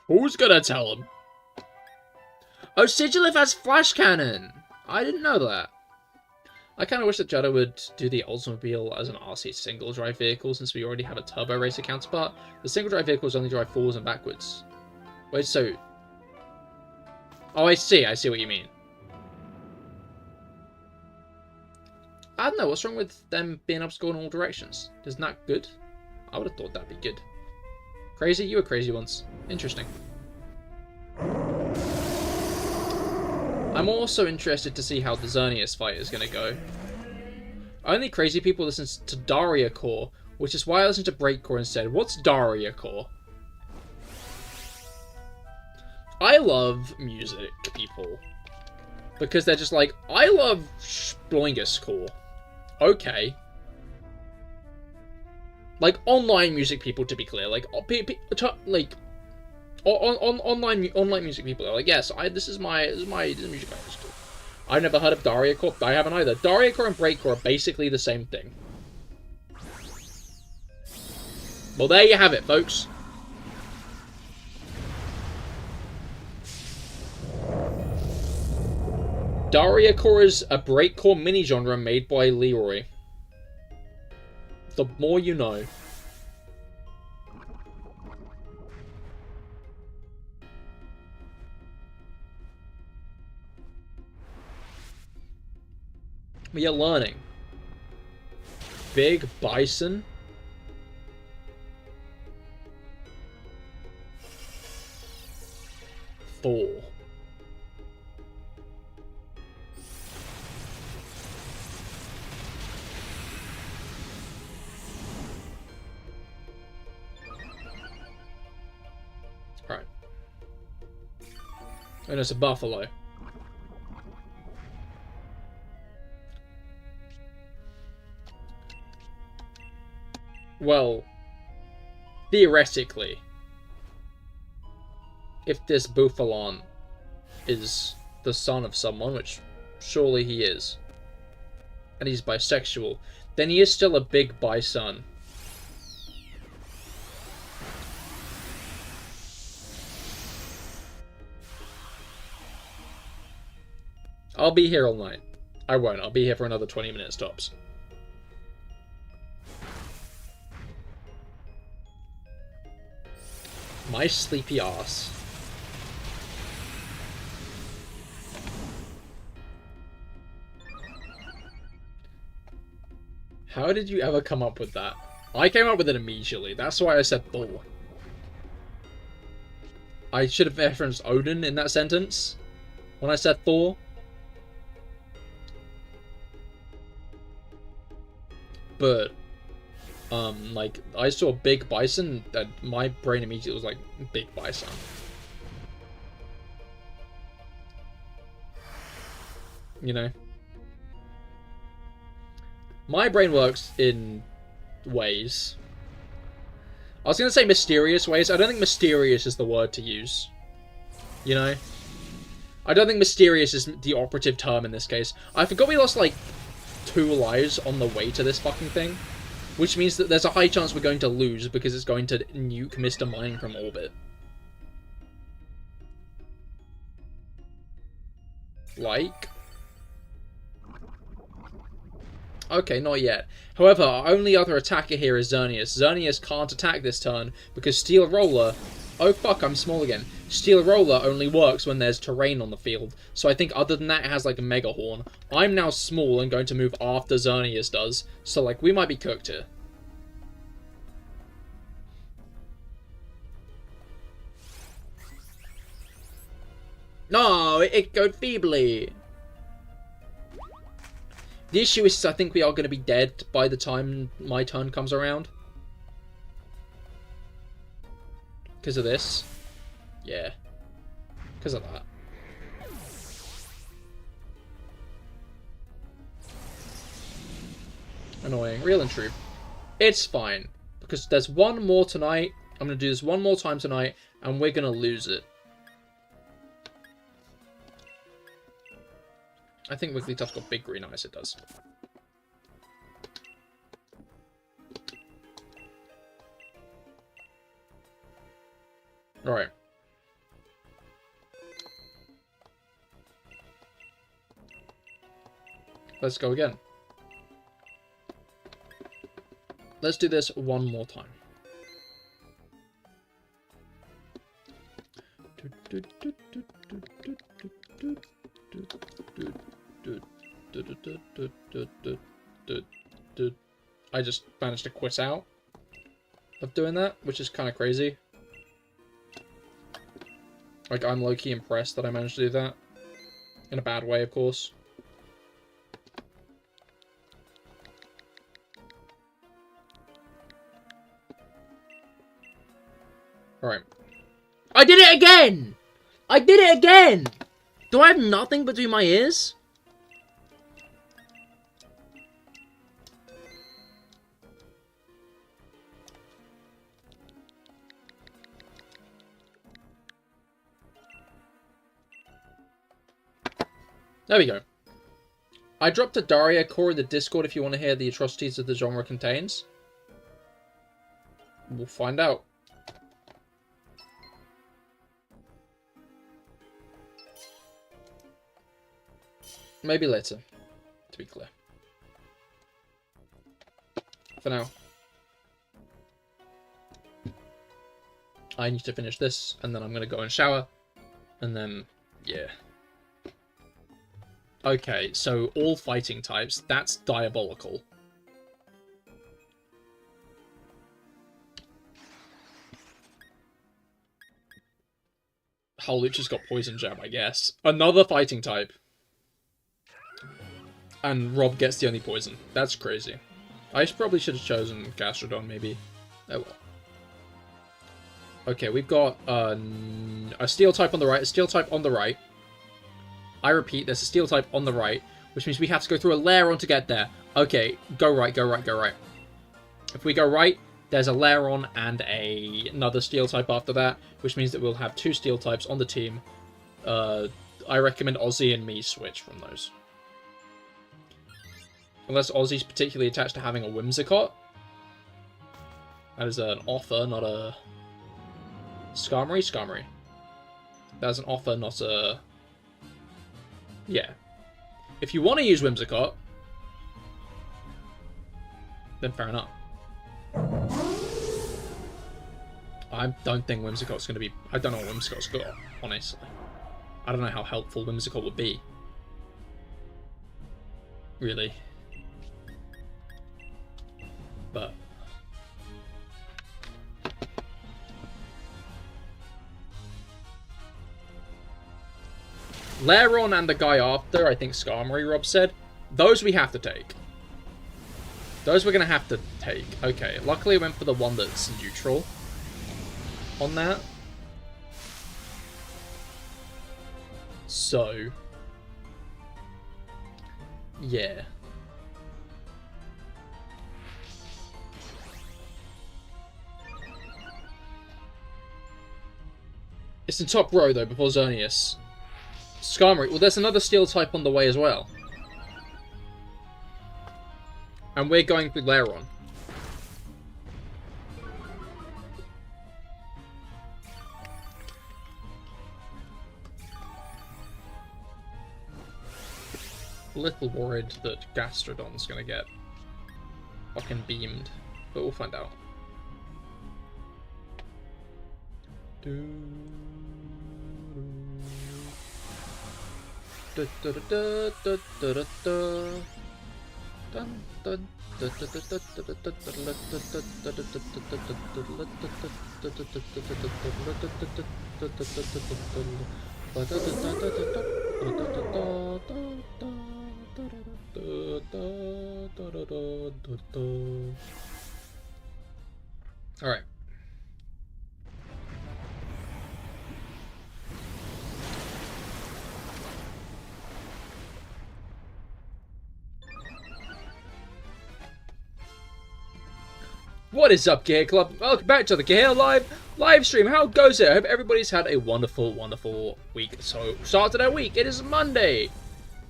Who's gonna tell him? Oh, Sigilif has Flash Cannon! I didn't know that. I kind of wish that Jetta would do the Oldsmobile as an RC single drive vehicle, since we already have a turbo racer counterpart. The single drive vehicles only drive forwards and backwards. Wait, so... Oh, I see what you mean. I don't know, what's wrong with them being able to go in all directions? Isn't that good? I would have thought that'd be good. Crazy? You were crazy once. Interesting. I'm also interested to see how the Xerneas fight is going to go. Only crazy people listen to Daria Core, which is why I listen to Breakcore instead. What's Daria Core? I love music, people. Because they're just like, I love Sploingus Core. Okay. Like, online music people, to be clear. Like, online music people are like, yes, this is my music I listen to. I've never heard of Daria Core. I haven't either. Daria Core and Breakcore are basically the same thing. Well, there you have it, folks. Daria Core is a Breakcore mini-genre made by Leroy. The more you know. We are learning. Big Bison. Thor. Alright. And it's a buffalo. Well, theoretically, if this Buffalant is the son of someone, which surely he is, and he's bisexual, then he is still a big bison. I'll be here all night. I won't. I'll be here for another 20 minutes tops. My sleepy ass. How did you ever come up with that? I came up with it immediately. That's why I said Thor. I should have referenced Odin in that sentence when I said Thor. But like, I saw Big Bison, and my brain immediately was like, Big Bison. You know? My brain works in ways. I was going to say mysterious ways. I don't think mysterious is the word to use. You know? I don't think mysterious is the operative term in this case. I forgot we lost, like, 2 lives on the way to this fucking thing. Which means that there's a high chance we're going to lose because it's going to nuke Mr. Mine from orbit. Like? Okay, not yet. However, our only other attacker here is Xerneas. Xerneas can't attack this turn because Steel Roller... Oh fuck, I'm small again. Steel Roller only works when there's terrain on the field. So I think other than that, it has like a Mega Horn. I'm now small and going to move after Xerneas does. So like, we might be cooked here. No, it echoed feebly. The issue is I think we are going to be dead by the time my turn comes around. Because of this. Yeah. Because of that. Annoying. Real and true. It's fine. Because there's one more tonight. I'm going to do this one more time tonight. And we're going to lose it. I think Wigglytuff's got big green eyes. It does. Alright. Let's go again. Let's do this one more time. I just managed to quit out of doing that, which is kind of crazy. Like, I'm low-key impressed that I managed to do that. In a bad way, of course. Alright. I did it again! I did it again! Do I have nothing between my ears? There we go. I dropped a Daria core in the Discord if you want to hear the atrocities that the genre contains. We'll find out. Maybe later, to be clear. For now. I need to finish this, and then I'm going to go and shower. And then, yeah. Okay, so all fighting types, that's diabolical. Holy, just got Poison Jab, I guess. Another fighting type. And Rob gets the only poison. That's crazy. I probably should have chosen Gastrodon, maybe. Oh well. Okay, we've got a Steel type on the right, a Steel type on the right. I repeat, there's a Steel type on the right, which means we have to go through a Lairon to get there. Okay, go right, go right, go right. If we go right, there's a Lairon and another Steel type after that, which means that we'll have 2 Steel types on the team. I recommend Ozzy and me switch from those. Unless Ozzy's particularly attached to having a Whimsicott. That is an offer, not a... Skarmory? Skarmory. That's an offer, not a... Yeah. If you want to use Whimsicott, then fair enough. I don't think Whimsicott's going to be... I don't know what Whimsicott's got, honestly. I don't know how helpful Whimsicott would be. Really. But... Lairon and the guy after, I think Skarmory, Rob said, those we have to take. Those we're going to have to take. Okay, luckily I went for the one that's neutral on that. So, yeah. It's in top row though, before Xerneas. Skarmory. Well, there's another Steel type on the way as well. And we're going with Lairon. A little worried that Gastrodon's gonna get fucking beamed, but we'll find out. All right. What is up, Cahir Club? Welcome back to the CahirLIVE live stream. How goes it? I hope everybody's had a wonderful, wonderful week. So, started our week. It is Monday,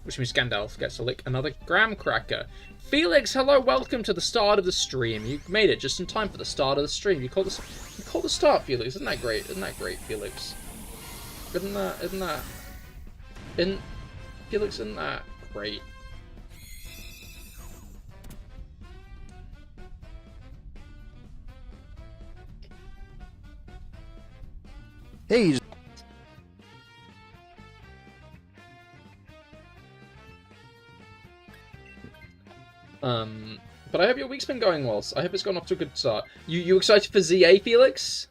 which means Gandalf gets to lick another graham cracker. Felix, hello, welcome to the start of the stream. You made it just in time for the start of the stream. You called the start, Felix. Isn't that great? Isn't that great, Felix? Felix, isn't that great? Hey. But I hope your week's been going well. I hope it's gone off to a good start. You excited for ZA, Felix?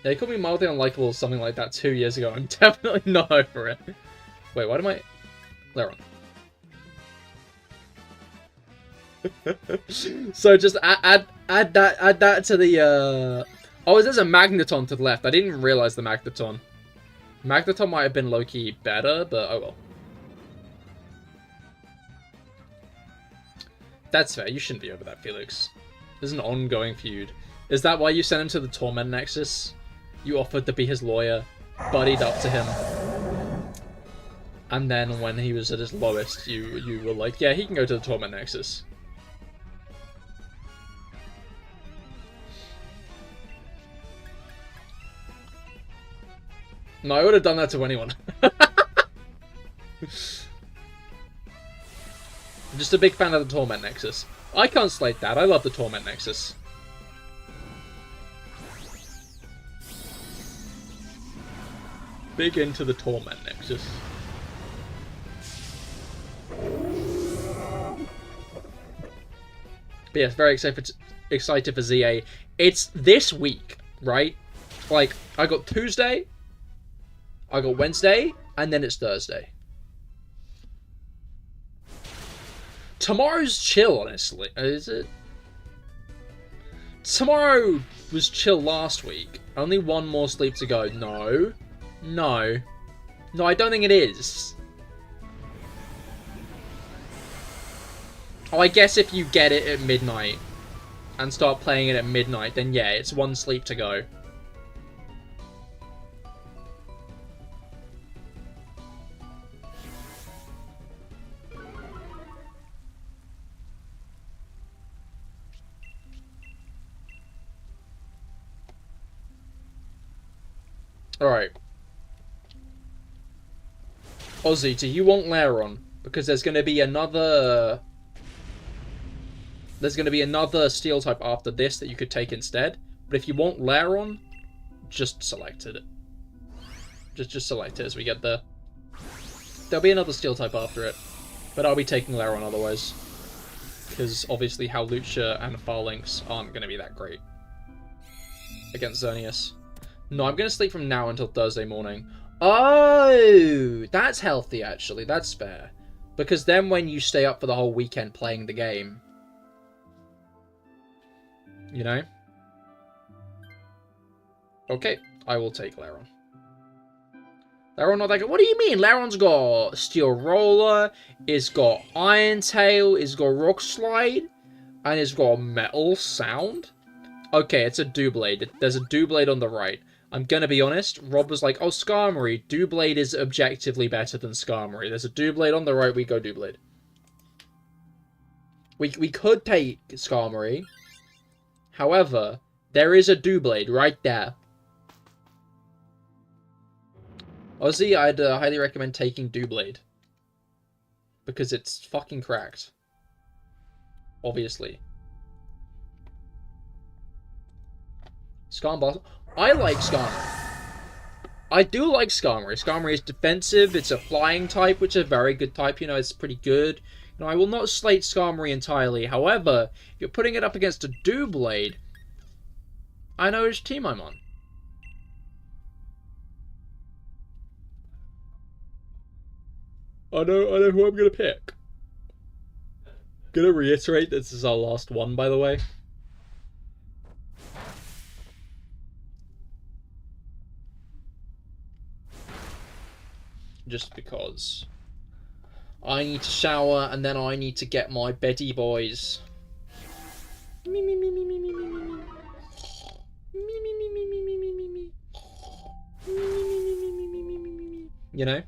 Yeah, he called me mildly unlikable or something like that 2 years ago. I'm definitely not over it. Wait, why am I... Leron. So just add that to the Oh, there's a Magneton to the left. I didn't realize the Magneton. Magneton might have been low-key better, but oh well. That's fair. You shouldn't be over that, Felix. There's an ongoing feud. Is that why you sent him to the Torment Nexus? You offered to be his lawyer, buddied up to him, and then when he was at his lowest, you were like, yeah, he can go to the Torment Nexus. No, I would have done that to anyone. I'm just a big fan of the Torment Nexus. I can't slate that. I love the Torment Nexus. Big into the Torment Nexus. But yes, very excited for ZA. It's this week, right? Like, I got Tuesday, I got Wednesday, and then it's Thursday. Tomorrow's chill, honestly. Is it? Tomorrow was chill last week. Only one more sleep to go. No. No. No, I don't think it is. Oh, I guess if you get it at midnight and start playing it at midnight, then yeah, it's one sleep to go. Alright. Ozzy, do you want Laron? Because there's going to be another... There's going to be another steel type after this that you could take instead. But if you want Laron, just select it. Just select it as we get there. There'll be another steel type after it. But I'll be taking Laron otherwise. Because obviously Howlucha and Phalanx aren't going to be that great against Xerneas. No, I'm going to sleep from now until Thursday morning. Oh, that's healthy, actually. That's fair. Because then when you stay up for the whole weekend playing the game, you know? Okay, I will take Laron. Laron not that good. What do you mean? Laron's got Steel Roller, it's got Iron Tail, it's got Rock Slide, and it's got Metal Sound. Okay, it's a Doublade. There's a Doublade on the right. I'm gonna be honest, Rob was like, oh, Skarmory. Doublade is objectively better than Skarmory. There's a Doublade on the right, we go Doublade. We could take Skarmory. However, there is a Doublade right there. Ozzy, I'd highly recommend taking Doublade. Because it's fucking cracked. Obviously. Skarmory. I like Skarmory. I do like Skarmory. Skarmory is defensive. It's a flying type, which is a very good type. You know, it's pretty good. You know, I will not slate Skarmory entirely. However, if you're putting it up against a Doublade, I know which team I'm on. I know who I'm gonna pick. Gonna reiterate, this is our last one, by the way. Just because I need to shower and then I need to get my Betty boys. Me me me me me me me me me. Me me me me me me me me me. Me me me me me me me me me. You know?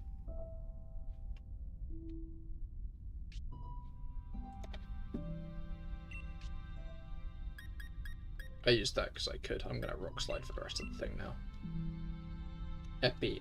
I used that because I could. I'm gonna Rock Slide for the rest of the thing now. Epi.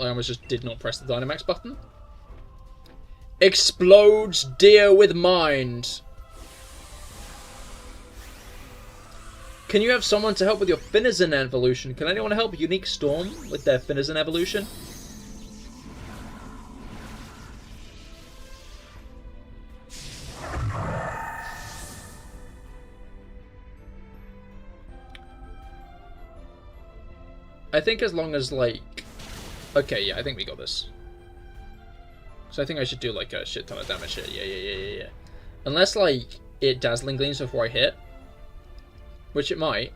I almost just did not press the Dynamax button. Explodes deer with mind. Can you have someone to help with your Finizen evolution? Can anyone help Unique Storm with their Finizen evolution? I think as long as, like... Okay, yeah, I think we got this. So I think I should do, like, a shit ton of damage here. Yeah. Unless, like, it Dazzling Gleams before I hit. Which it might.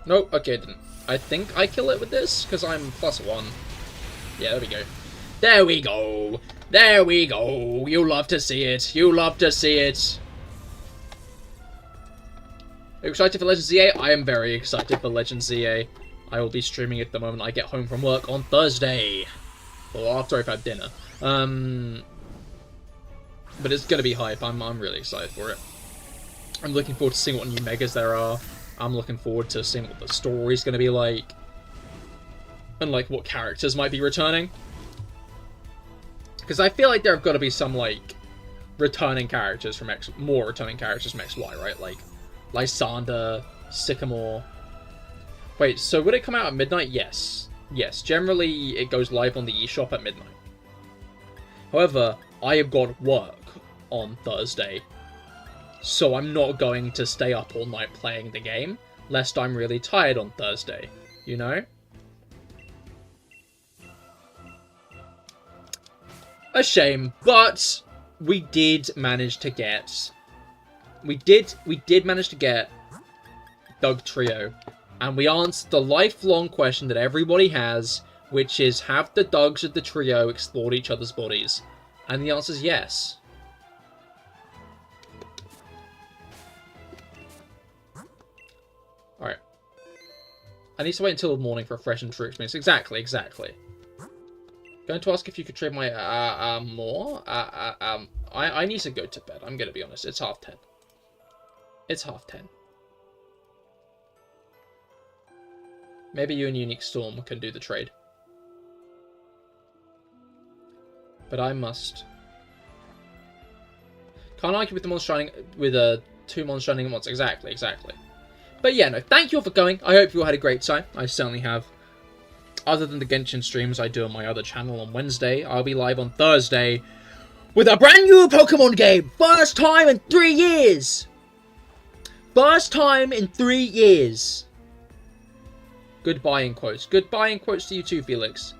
Nope, okay, it didn't. I think I kill it with this, because I'm +1. Yeah, there we go. There we go! There we go! You love to see it! You love to see it! Are you excited for Legends ZA? I am very excited for Legends ZA. I will be streaming it the moment I get home from work on Thursday. Well, after I've had dinner. But it's gonna be hype. I'm really excited for it. I'm looking forward to seeing what new megas there are. I'm looking forward to seeing what the story's gonna be like. And, like, what characters might be returning. Because I feel like there have got to be some, like, returning characters from more returning characters from XY, right? Like, Lysander, Sycamore. Wait, so would it come out at midnight? Yes. Yes, generally it goes live on the eShop at midnight. However, I have got work on Thursday, so I'm not going to stay up all night playing the game, lest I'm really tired on Thursday, you know? A shame, but we did manage to get... We did manage to get Doug Trio, and we answered the lifelong question that everybody has, which is, have the Dougs of the trio explored each other's bodies? And the answer is yes. Alright. I need to wait until the morning for a fresh and true experience. Exactly. Going to ask if you could trade my, more? I need to go to bed, I'm gonna be honest. It's 10:30. It's 10:30. Maybe you and Unique Storm can do the trade. But I must. Can't argue with the monster shining with two monsters shining at once. Exactly. But yeah, no, thank you all for going. I hope you all had a great time. I certainly have. Other than the Genshin streams I do on my other channel on Wednesday, I'll be live on Thursday with a brand new Pokemon game. First time in 3 years. First time in 3 years. Goodbye in quotes. Goodbye in quotes to you too, Felix.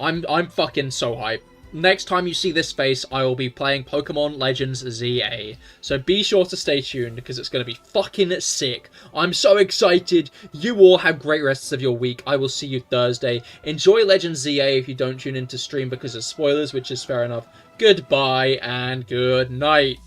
I'm fucking so hyped. Next time you see this face, I will be playing Pokemon Legends ZA. So be sure to stay tuned, because it's going to be fucking sick. I'm so excited. You all have great rests of your week. I will see you Thursday. Enjoy Legends ZA if you don't tune into stream because of spoilers, which is fair enough. Goodbye and good night.